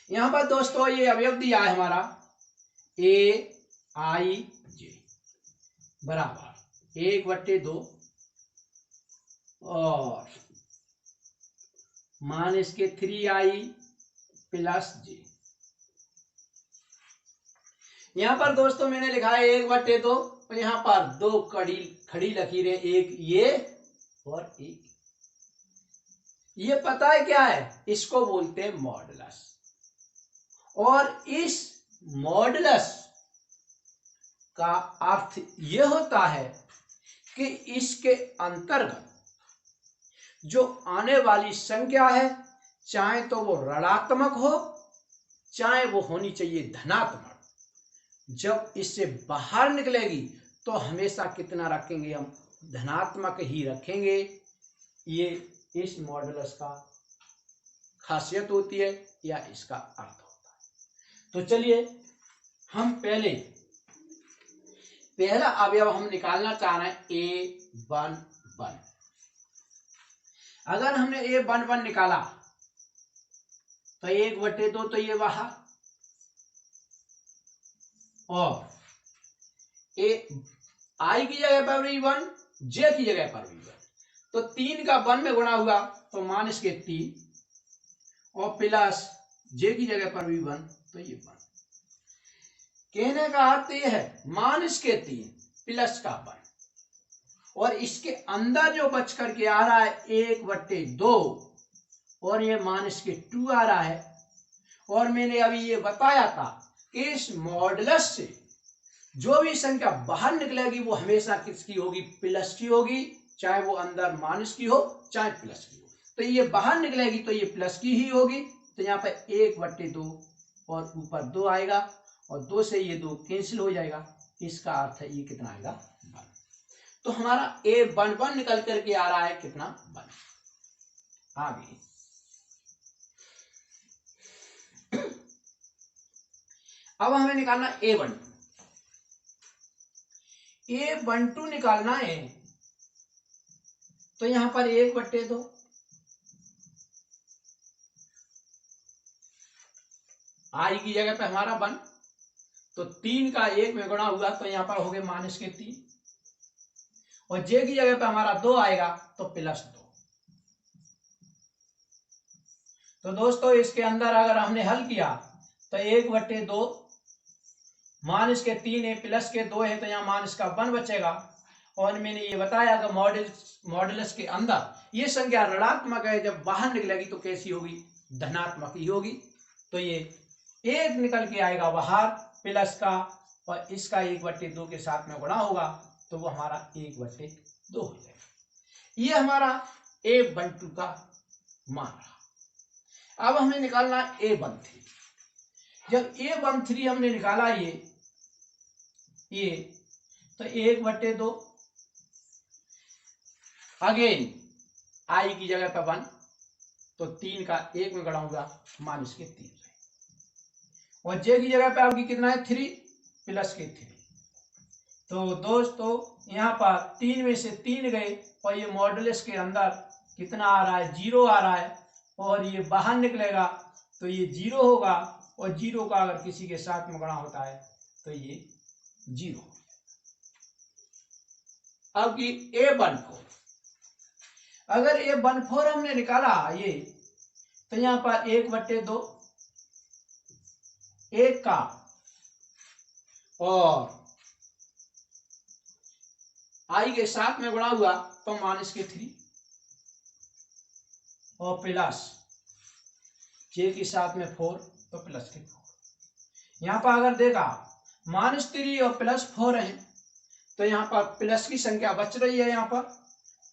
Speaker 1: यहां पर दोस्तों ये अवयव दिया है हमारा AIJ बराबर 1/2 और मान इसके 3I + J। यहां पर दोस्तों मैंने लिखा है 1/2, और यहां पर 2 खड़ी लकीरें, एक ये और एक ये। पता है क्या है, इसको बोलते हैं मॉडुलस। और इस मॉडुलस का अर्थ यह होता है कि इसके अंतर्गत जो आने वाली संख्या है, चाहे तो वो ऋणात्मक हो, चाहे वो होनी चाहिए धनात्मक, जब इससे बाहर निकलेगी तो हमेशा कितना रखेंगे हम, धनात्मक ही रखेंगे। ये इस मॉडुलस का खासियत होती है या इसका अर्थ होता है। तो चलिए हम पहला अवयव हम निकालना चाह रहे हैं A11। अगर हमने A11 निकाला तो 1/2 तो ये बाहर, और I की जगह पर भी 1, J की जगह पर भी 1, तो 3 का 1 में गुणा हुआ तो मान इसके 3, और प्लस J की जगह पर भी 1, तो ये 1। कहने का अर्थ यह है, मान इसके 3 प्लस का 1, और इसके अंदर जो बच करके आ रहा है 1/2, और ये मान इसके 2 आ रहा है। और मैंने अभी ये बताया था कि इस मॉडुलस से जो भी संख्या बाहर निकलेगी वो हमेशा किसकी होगी, प्लस की होगी, चाहे वो अंदर माइनस की हो चाहे प्लस की हो। तो ये बाहर निकलेगी तो ये प्लस की ही होगी। तो यहाँ पर 1/2 और ऊपर 2 आएगा और 2 से ये 2 कैंसिल हो जाएगा। इसका अर्थ है ये कितना आएगा 1। तो हमारा A11 निकल करके आ रहा है कितना 1। आगे अब हमें निकालना A12। A12 निकालना है तो यहां पर 1/2 आई की जगह पे हमारा 1, तो 3 का 1 में गुणा हुआ तो यहां पर हो गए -3 और जे की जगह पे हमारा 2 आएगा तो +2। तो दोस्तों इसके अंदर अगर हमने हल किया तो 1/2 -3 है +2 है तो यहाँ -1 बचेगा। और मैंने ये बताया कि मॉडुलस के अंदर ये संख्या ऋणात्मक है, जब बाहर निकलेगी तो कैसी होगी धनात्मक ही होगी। तो ये 1 निकल के आएगा बाहर प्लस का और इसका 1/2 के साथ में गुणा होगा तो वो हमारा 1/2 हो जाएगा। ये हमारा A12 का मान रहा। अब हमें निकालना A13। जब A13 हमने निकाला ये तो 1/2 अगेन आई की जगह पर 1 तो 3 का 1 में गढ़ाऊंगा -3 और जे की जगह पे आपकी कितना है 3 +3। तो दोस्तों यहाँ पर 3 में से 3 गए और ये मॉडुलस के अंदर कितना आ रहा है 0 आ रहा है और ये बाहर निकलेगा तो ये 0 होगा और 0 का अगर किसी के साथ में गुणा होता है तो ये 0। अब की A14 अगर A14 हमने निकाला ये तो यहां पर 1/2 1 का और आई के साथ में गुणा हुआ तो -3 और प्लस जे के साथ में 4 तो +4। यहां पर अगर देखा -3 और +4 है तो यहाँ पर प्लस की संख्या बच रही है यहाँ पर।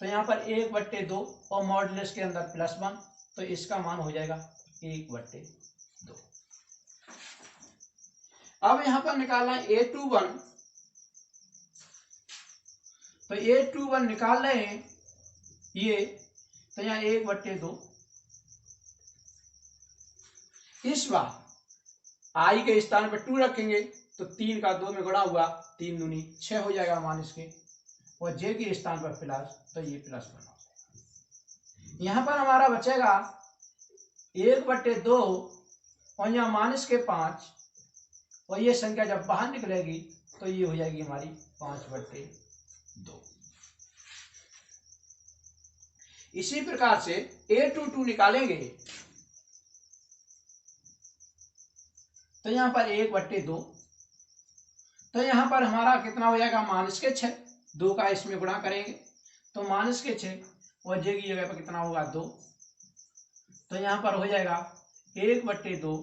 Speaker 1: तो यहाँ पर 1/2 और मॉडुलस के अंदर +1 तो इसका मान हो जाएगा 1/2। अब यहाँ पर निकालना है A21। तो A21 निकाल रहे हैं ये तो यहाँ 1/2 इस बार आई के स्थान पर 2 रखेंगे तो 3 का 2 में गुणा हुआ 3 दूनी 6 हो जाएगा माइनस के और जे के स्थान पर प्लस तो ये +1 हो जाएगा। यहाँ पर हमारा बचेगा 1/2 और यहाँ -5 और ये संख्या जब बाहर निकलेगी तो ये हो जाएगी हमारी 5/2। इसी प्रकार से A22 निकालेंगे तो यहाँ पर 1/2 तो यहाँ पर हमारा कितना हो जाएगा -6 2 का इसमें गुणा करेंगे तो -6 और जे की जगह पर कितना होगा 2 तो यहाँ पर हो जाएगा 1/2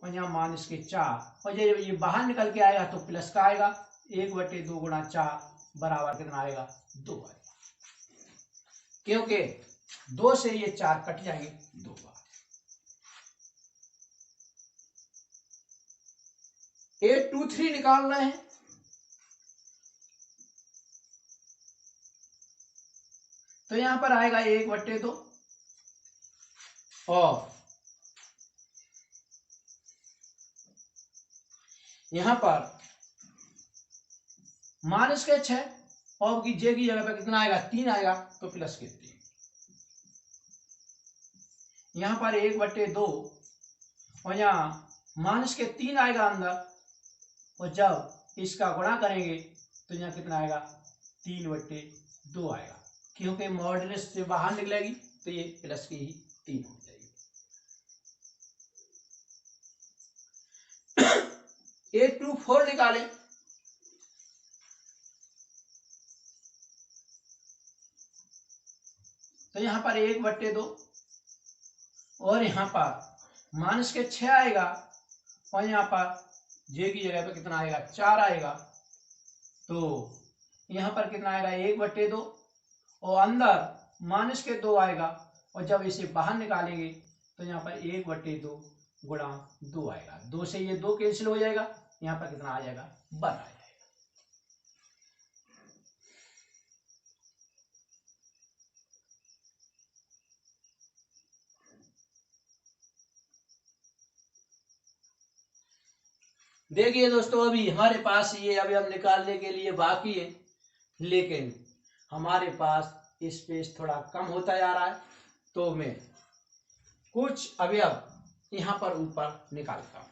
Speaker 1: और यहाँ -4 और ये बाहर निकल के आएगा तो प्लस का आएगा 1/2 गुणा 4 बराबर कितना आएगा 2 आएगा क्योंकि 2 से ये 4 कट जाएंगे 2 बार। A23 निकाल रहे हैं तो यहां पर आएगा 1/2 और यहां पर -6 और जे की जगह पर कितना आएगा 3 आएगा तो +3। यहां पर 1/2 और यहाँ -3 आएगा अंदर और जब इसका गुणा करेंगे तो यहाँ कितना आएगा 3/2 आएगा क्योंकि मॉडुलस से बाहर निकलेगी तो ये प्लस की ही 3 हो जाएगी। A24 निकालें तो यहाँ पर 1/2 और यहाँ पर -6 आएगा और यहाँ पर जे की जगह पर कितना आएगा 4 आएगा तो यहाँ पर कितना आएगा 1/2 और अंदर -2 आएगा, और जब इसे बाहर निकालेंगे तो यहाँ पर 1/2 गुणा 2 आएगा। 2 से ये 2 कैंसिल हो जाएगा, यहाँ पर कितना आ जाएगा, 1 आ जाएगा। देखिए दोस्तों, अभी हमारे पास ये अवयव निकालने के लिए बाकी है, लेकिन हमारे पास स्पेस थोड़ा कम होता जा रहा है, तो मैं कुछ अवयव यहाँ पर ऊपर निकालता हूं।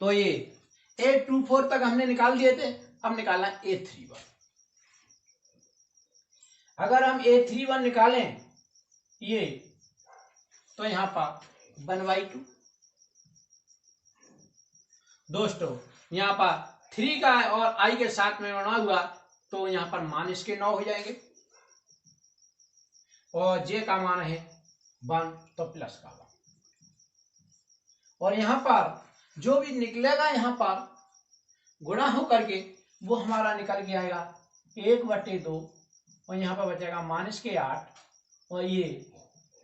Speaker 1: तो ये A24 तक हमने निकाल दिए थे, अब निकालना है A31। अगर हम A31 निकालें ये, तो यहाँ पर 1/2 दोस्तों, यहाँ पर 3 का है और I के साथ में बना हुआ, तो यहाँ पर -9 हो जाएंगे, और J का मान है 1, तो प्लस का 1, और यहाँ पर जो भी निकलेगा यहाँ पर गुणा हो करके वो हमारा निकल के आएगा 1/2, और यहाँ पर बचेगा -8, और ये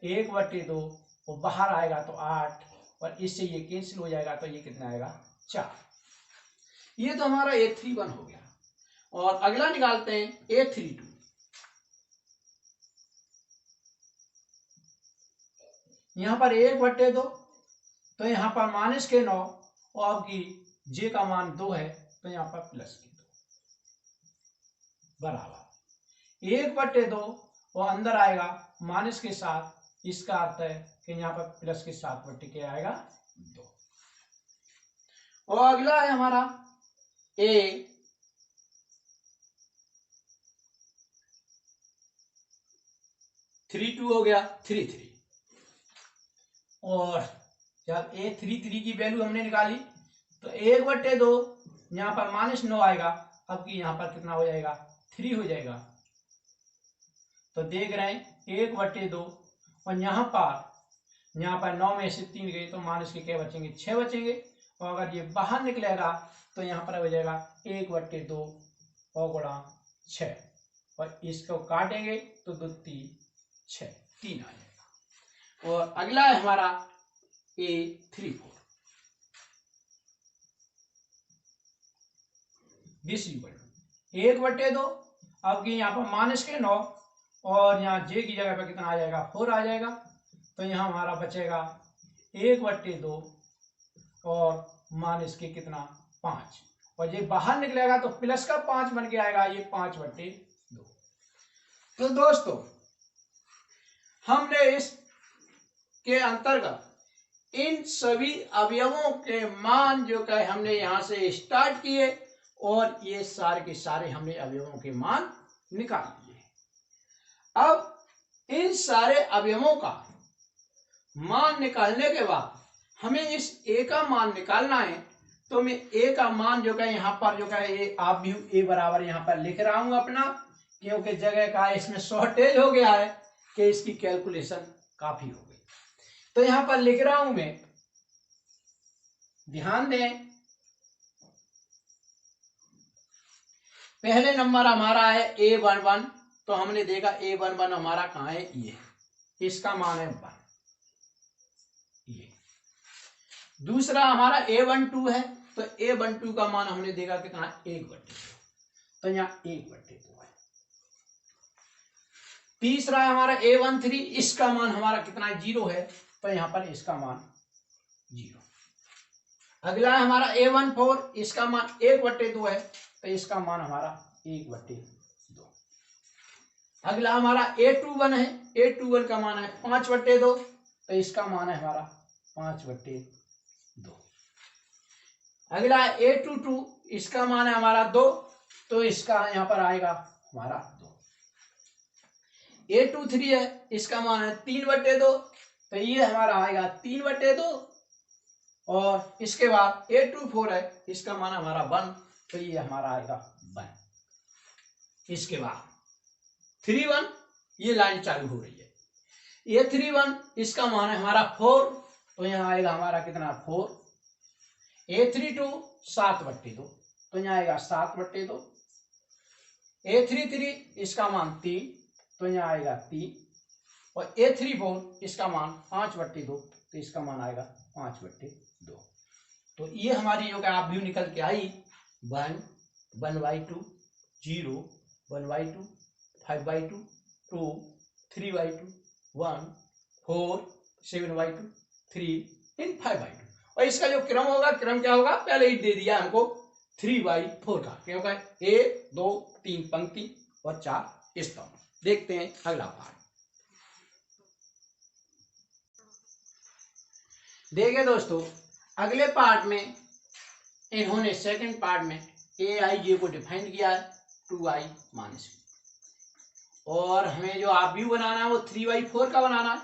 Speaker 1: 1/2 वो बाहर आएगा तो 8, और इससे ये कैंसिल हो जाएगा, तो ये कितना आएगा, 4। ये तो हमारा A31 हो गया। और अगला निकालते हैं A32। यहाँ पर 1/2, तो यहाँ पर -9, और आपकी J का मान 2 है, तो यहाँ पर +2 बराबर 1/2, और अंदर आएगा -7, इसका अर्थ है कि यहाँ पर +7 बट्टे क्या आएगा, 2। और अगला है हमारा A32 हो गया 33। और जब A33 की वैल्यू हमने निकाली, तो 1/2, यहाँ पर -9 आएगा, अब की यहाँ पर कितना हो जाएगा, 3 हो जाएगा। तो देख रहे हैं 1/2, और यहाँ पर 9 में से 3 गए, तो माइनस के क्या बचेंगे, 6 बचेंगे, और अगर ये बाहर निकलेगा तो यहाँ पर हो जाएगा 1/2 और गुणा 6, और इसको काटेंगे तो 2 3 6 3 आ जाएगा। और अगला है हमारा A34। दिस इक्वल टू 1/2, अब की यहाँ पर -9, और यहाँ J की जगह पर कितना आ जाएगा, 4 आ जाएगा, तो यहाँ हमारा बचेगा 1/2 और माइनस के कितना, 5, और ये बाहर निकलेगा तो प्लस का 5 बन के आएगा, ये 5/2। तो दोस्तों, हमने इस के अंतर्गत इन सभी अवयवों के मान जो कहे हमने यहां से स्टार्ट किए, और ये सारे के सारे हमने अवयवों के मान निकाल लिए। अब इन सारे अवयवों का मान निकालने के बाद हमें इस A का मान निकालना है, तो मैं A का मान जो कहे यहाँ पर जो कहे आप भी A बराबर यहाँ पर लिख रहा हूं अपना, क्योंकि जगह का इसमें शॉर्टेज हो गया है कि इसकी कैलकुलेशन काफी हो गई। तो यहाँ पर लिख रहा हूं मैं, ध्यान दें, पहले नंबर हमारा है A11, तो हमने देखा A11 हमारा कहाँ है, ये, इसका मान है 1, ये। दूसरा हमारा A12 है, तो A12 का मान हमने देखा कितना, 1/2, तो यहाँ 1/2 है। तीसरा हमारा A13, इसका मान हमारा कितना है, 0 है, तो यहाँ पर इसका मान 0। अगला है हमारा A14, इसका मान 1/2 है, तो इसका मान हमारा 1/2। अगला हमारा A21 है, A21 का मान है 5/2, तो इसका मान है हमारा 5/2। अगला A22, इसका मान है हमारा 2, तो इसका यहाँ पर आएगा हमारा 2। A23 है, इसका मान है 3/2, तो ये हमारा आएगा 3/2, और इसके बाद A24 है, इसका मान हमारा 1, तो ये हमारा आएगा 1। इसके बाद 31, ये लाइन चालू हो रही है। A31, इसका मान है हमारा 4, तो यहाँ आएगा हमारा कितना, 4। A32 7/2, तो यहाँ आएगा 7/2। A33 इसका मान 3, तो यहाँ आएगा 3। और A34 इसका मान 5/2, तो इसका मान आएगा 5/2। तो ये हमारी जो आप व्यू निकल के आई 1, 1/2, 0, 1/2, 5/2, 2, 3/2, 1, 4, 7/2, 3 इन 5/2। और इसका जो क्रम होगा, क्रम क्या होगा, पहले ही दे दिया हमको 3/4 का, क्या होगा 1, 2, 3 पंक्ति और 4 स्तंभ। देखते हैं अगला पार्ट। देखिए दोस्तों, अगले पार्ट में इन्होंने सेकंड पार्ट में AIJ को डिफाइन किया है 2i माइनस, और हमें जो आप व्यू बनाना है वो 3/4 का बनाना है।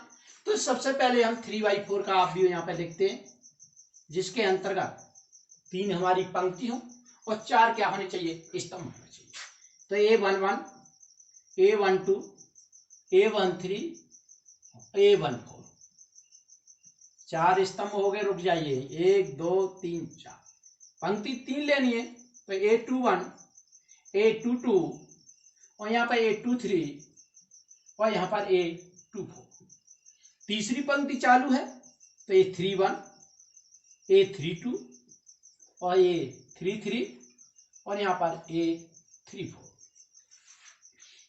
Speaker 1: तो सबसे पहले हम 3/4 का आप व्यू यहाँ पे लिखते हैं, जिसके अंतर्गत 3 हमारी पंक्ति हो और 4 क्या होने चाहिए, स्तंभ होने चाहिए। तो A11, A12, A13, A14 4 स्तंभ हो गए। रुक जाइए, 1, 2, 3, 4 पंक्ति 3 लेनी है। तो A21, A22 और यहाँ पर A23 और यहाँ पर A24 तीसरी पंक्ति चालू है। तो A31, A32 और A33 और यहाँ पर A34।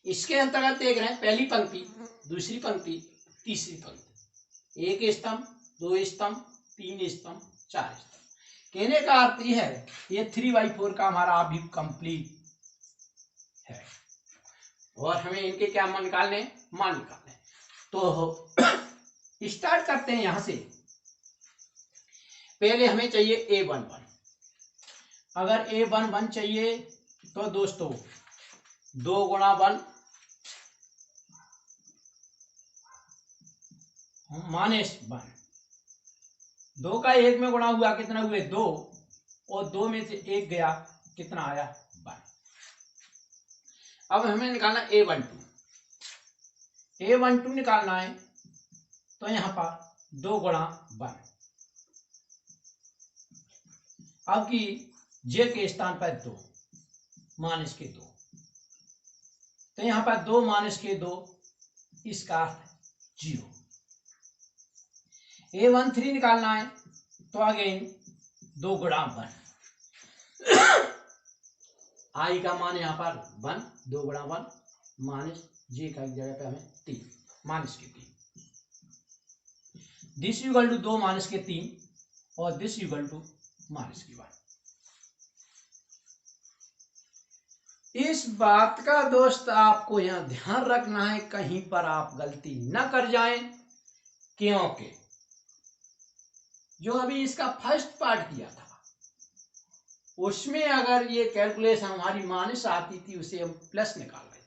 Speaker 1: इसके अंतर्गत देख रहे हैं पहली पंक्ति, दूसरी पंक्ति, तीसरी पंक्ति, 1 स्तंभ, 2 स्तंभ, 3 स्तंभ, 4 स्तंभ। कहने का अर्थ यह है ये 3/4 का हमारा भी कंप्लीट है। और हमें इनके क्या मान निकालने, मान निकालने। तो स्टार्ट करते हैं यहां से। पहले हमें चाहिए A11। अगर A11 चाहिए तो दोस्तों 2 गुणा 1 माइनस 1, 2 का 1 में गुणा हुआ, कितना हुए 2, और 2 में से 1 गया, कितना आया 1। अब हमें निकालना A12। A12 निकालना है तो यहां पर 2 गुणा 1। अब की जे के स्थान पर 2 माइनस के 2, तो यहां पर 2 माइनस के 2, इसका अर्थ 0। A13 निकालना है तो अगेन 2 गुणा 1। आई का मान यहाँ पर 1, 2 गुणा 1 माइनस जे का जगह पे हमें 3 माइनस के 3। दिस इक्वल टू 2 माइनस के 3 और दिस इक्वल टू माइनस के 1। इस बात का दोस्त आपको यहां ध्यान रखना है, कहीं पर आप गलती न कर जाएं, क्योंकि जो अभी इसका फर्स्ट पार्ट किया था उसमें अगर ये कैलकुलेशन हमारी माइनस आती थी, उसे हम प्लस निकाल रहे थे,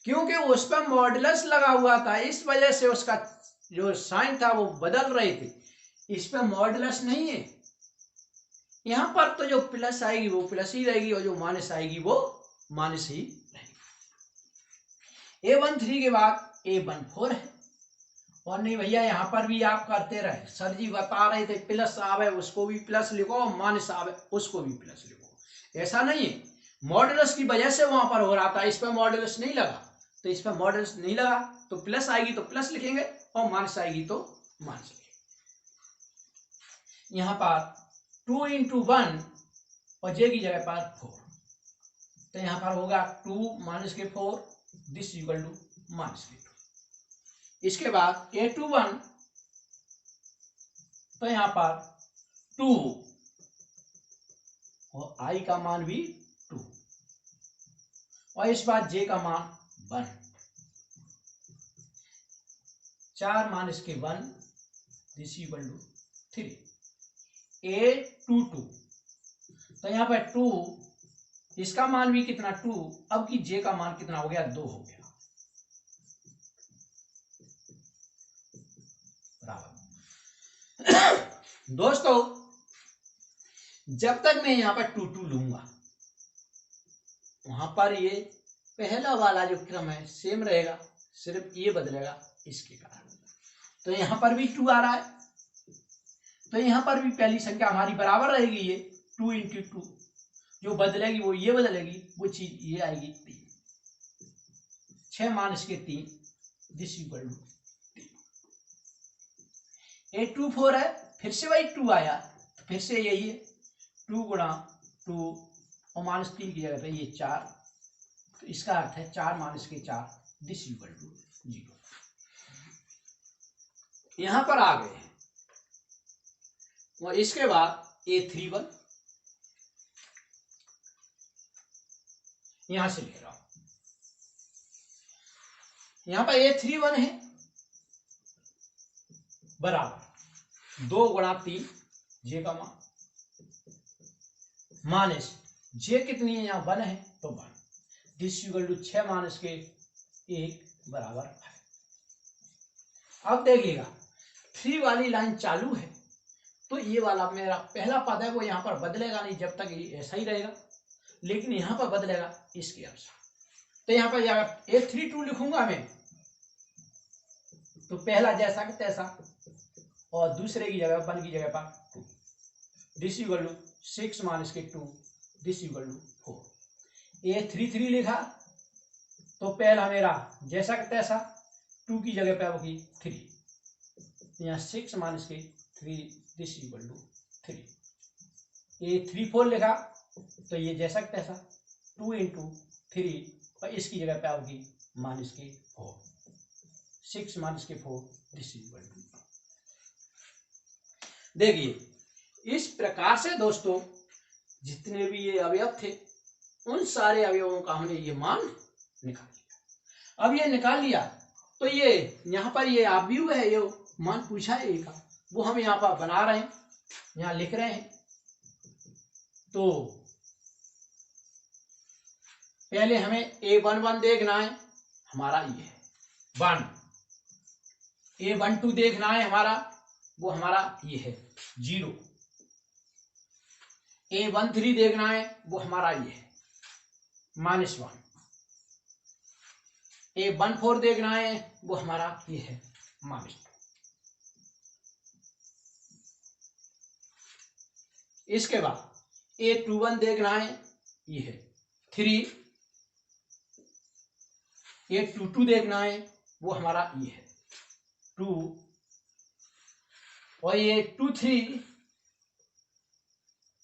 Speaker 1: क्योंकि उस पर मॉडुलस लगा हुआ था, इस वजह से उसका जो साइन था वो बदल रहे थे। इस पर मॉडुलस नहीं है, यहां पर तो जो प्लस आएगी वो प्लस ही रहेगी और जो माइनस आएगी वो माइनस ही रहेगी। A13 के बाद A14 है। और नहीं भैया, यहां पर भी आप करते रहे, सर जी बता रहे थे प्लस आवे उसको भी प्लस लिखो, माइनस आवे उसको भी प्लस लिखो। ऐसा नहीं है, मॉडुलस की वजह से वहां पर हो रहा था, इस पर मॉडुलस नहीं लगा, तो इस पर मॉडुलस नहीं लगा तो प्लस आएगी तो प्लस लिखेंगे और माइनस आएगी तो माइनस लिखेंगे। यहां पर 2 × 1 और जे की जगह पर 4, तो यहां पर होगा 2 माइनस के 4, दिस इक्वल टू माइनस के 2। इसके बाद A21 तो यहां पर 2 और I का मान भी 2 और इस बार J का मान 1, 4 माइनस के 1, दिस इक्वल टू 3। A22 तो यहां पर 2, इसका मान भी कितना 2, अब की J का मान कितना हो गया 2 हो गया। दोस्तों जब तक मैं यहां पर 2 2 लूंगा, वहां पर ये पहला वाला जो क्रम है सेम रहेगा, सिर्फ ये बदलेगा इसके कारण। तो यहां पर भी 2 आ रहा है, तो यहां पर भी पहली संख्या हमारी बराबर रहेगी, ये 2 × 2, जो बदलेगी वो ये बदलेगी, वो चीज ये आएगी 3, 6 मान इसके 3, दिस इक्वल टू 3। 8 2 4 है, फिर से वही 2 आया, तो फिर से यही है 2 गुणा 2 और -3 की जगह पे ये 4, तो इसका अर्थ है 4 - इसके 4, दिस इक्वल टू 0। यहां पर आ गए हैं और इसके बाद A31 यहां से ले रहा हूं, यहां पर A31 है बराबर 2 गुणा 3 जे का मान माइनस जे कितनी है, यहाँ 1 है तो 1, दिस इक्वल टू 6 मान इसके 1 बराबर 5। अब देखिएगा 3 वाली लाइन चालू है, तो ये वाला मेरा पहला पद है वो यहाँ पर बदलेगा नहीं जब तक ये ऐसा ही रहेगा, लेकिन यहाँ पर बदलेगा इसके अनुसार। तो यहाँ पर A32 लिखूंगा मैं, तो पहला जैसा कि तैसा और दूसरे की जगह 1 की जगह पर 2, दिस इक्वल टू 6 मान इसके 2, दिस इक्वल टू 4। A33 लिखा तो पहला मेरा जैसा कि तैसा 2 की जगह पे होगी 3, यहाँ 6 मान इसके 3, दिस इक्वल टू 3। A34 लिखा तो ये जैसा कि तैसा 2 इंटू 3 और इसकी जगह पे होगी मान इसके 4, 6 मान इसके 4, दिस इक्वल टू। देखिए इस प्रकार से दोस्तों जितने भी ये अवयव थे उन सारे अवयवों का हमने ये मान निकाल लिया। अब ये निकाल लिया तो ये यहाँ पर ये अवयव है, ये मान पूछा है का, वो हम यहाँ पर बना रहे हैं, यहाँ लिख रहे हैं। तो पहले हमें A11 देखना है, हमारा ये है 1। A12 देखना है हमारा, वो हमारा ये है 0। A13 देखना है, वो हमारा ये है -1। A14 देखना है, वो हमारा ये है -2। इसके बाद A21 देखना है, ये है 3। A22 देखना है, वो हमारा ये है 2। और ये 23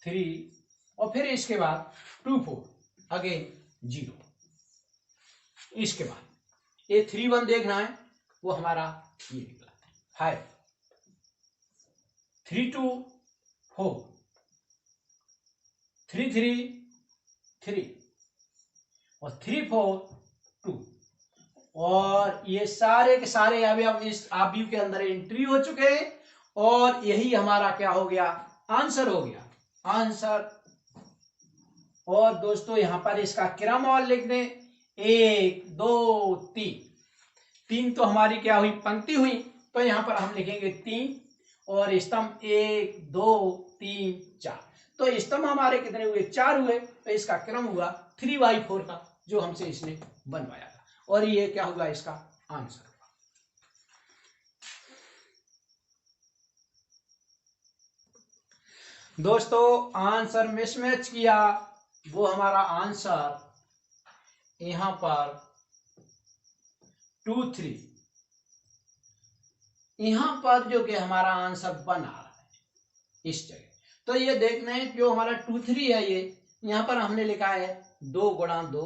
Speaker 1: 3 और फिर इसके बाद 24 अगेन 0। इसके बाद A31 देखना है, वो हमारा ये निकला 5। 3 2 4 3 3 3 और 3 4 2 और ये सारे के सारे अवयव इस अवयव के अंदर एंट्री हो चुके हैं और यही हमारा क्या हो गया, आंसर हो गया, आंसर। और दोस्तों यहां पर इसका क्रम और लिख दें, 1 2 3। 3 तो हमारी क्या हुई, पंक्ति हुई, तो यहां पर हम लिखेंगे 3 और स्तंभ 1 2 3 4। तो स्तंभ हमारे कितने हुए, 4 हुए, तो इसका क्रम हुआ 3/4 का जो हमसे इसने बनवाया था, और ये क्या होगा, इसका आंसर होगा। दोस्तों आंसर मिसमैच किया, वो हमारा आंसर यहां पर 2 3, यहां पर जो कि हमारा आंसर बन आ रहा है इस जगह। तो ये देखना है जो हमारा 2 3 है, ये यहां पर हमने लिखा है 2 गुणा 2,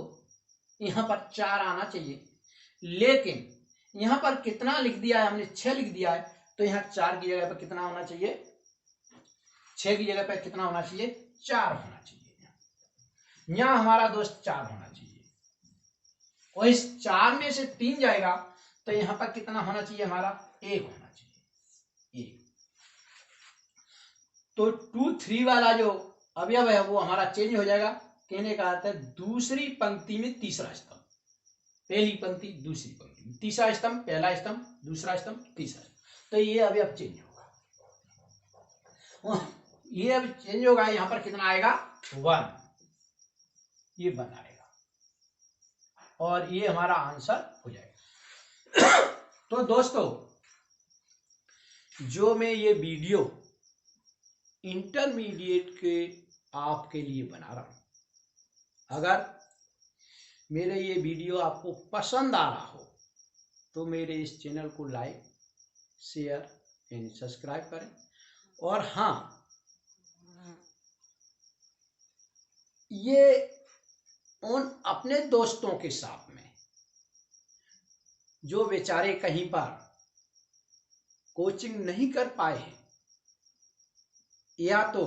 Speaker 1: यहां पर 4 आना चाहिए, लेकिन यहां पर कितना लिख दिया है हमने, 6 लिख दिया है। तो यहाँ 4 की जगह पर कितना होना चाहिए, 6 की जगह पर कितना होना चाहिए, 4 होना चाहिए। यहाँ हमारा दोस्त 4 होना चाहिए और इस 4 में से 3 जाएगा तो यहाँ पर कितना होना चाहिए, हमारा 1 होना चाहिए, 1। तो 2 3 वाला जो अवयव है वो हमारा चेंज हो जाएगा। कहने का अर्थ है दूसरी पंक्ति में तीसरा स्तंभ, पहली पंक्ति दूसरी पंक्ति में तीसरा स्तंभ, पहला स्तंभ दूसरा स्तंभ तीसरा स्तंभ। तो ये अवयव चेंज होगा, ये अब चेंज होगा। यहाँ पर कितना आएगा, 1, ये 1 आएगा और ये हमारा आंसर हो जाएगा। तो दोस्तों जो मैं ये वीडियो इंटरमीडिएट के आपके लिए बना रहा हूं, अगर मेरे ये वीडियो आपको पसंद आ रहा हो तो मेरे इस चैनल को लाइक, शेयर एंड सब्सक्राइब करें। और हाँ, ये उन अपने दोस्तों के साथ में जो बेचारे कहीं पर कोचिंग नहीं कर पाए हैं या तो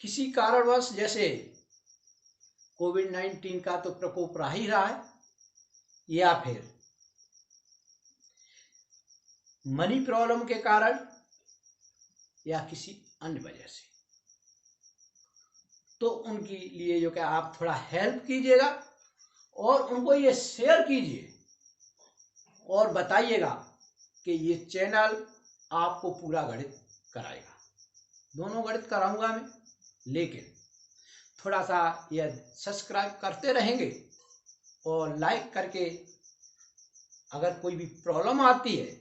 Speaker 1: किसी कारणवश, जैसे कोविड-19 का तो प्रकोप रह ही रहा है, या फिर मनी प्रॉब्लम के कारण या किसी अन्य वजह से, तो उनके लिए जो कि आप थोड़ा हेल्प कीजिएगा और उनको ये शेयर कीजिए और बताइएगा कि ये चैनल आपको पूरा गणित कराएगा। दोनों गणित कराऊंगा मैं, लेकिन थोड़ा सा यह सब्सक्राइब करते रहेंगे और लाइक करके, अगर कोई भी प्रॉब्लम आती है,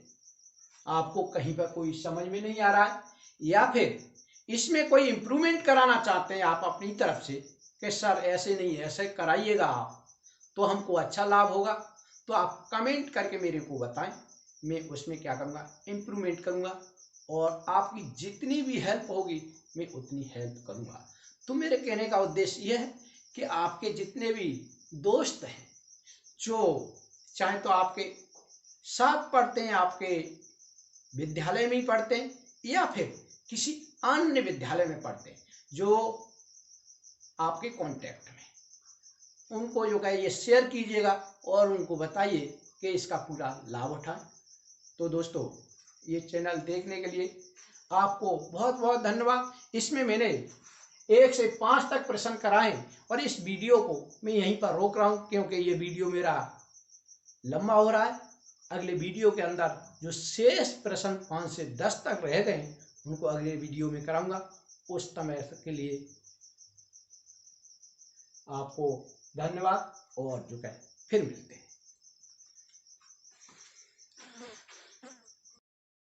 Speaker 1: आपको कहीं पर कोई समझ में नहीं आ रहा है या फिर इसमें कोई इम्प्रूवमेंट कराना चाहते हैं आप अपनी तरफ से कि सर ऐसे नहीं ऐसे कराइएगा आप, तो हमको अच्छा लाभ होगा, तो आप कमेंट करके मेरे को बताएं। मैं उसमें क्या करूँगा, इम्प्रूवमेंट करूँगा और आपकी जितनी भी हेल्प होगी मैं उतनी हेल्प करूँगा। तो मेरे कहने का उद्देश्य यह है कि आपके जितने भी दोस्त हैं जो चाहे तो आपके साथ पढ़ते हैं, आपके विद्यालय में ही पढ़ते हैं या फिर किसी अन्य विद्यालय में पढ़ते हैं, जो आपके कांटेक्ट में, उनको जो है ये शेयर कीजिएगा और उनको बताइए कि इसका पूरा लाभ उठाएं। तो दोस्तों, ये चैनल देखने के लिए आपको बहुत बहुत धन्यवाद। इसमें मैंने 1 से 5 तक प्रश्न कराए और इस वीडियो को मैं यहीं पर रोक रहा हूँ क्योंकि ये वीडियो मेरा लंबा हो रहा है। अगले वीडियो के अंदर जो शेष प्रश्न 5 से 10 तक रह गए हैं उनको अगले वीडियो में कराऊंगा। उस समय के लिए आपको धन्यवाद और जो है फिर मिलते हैं।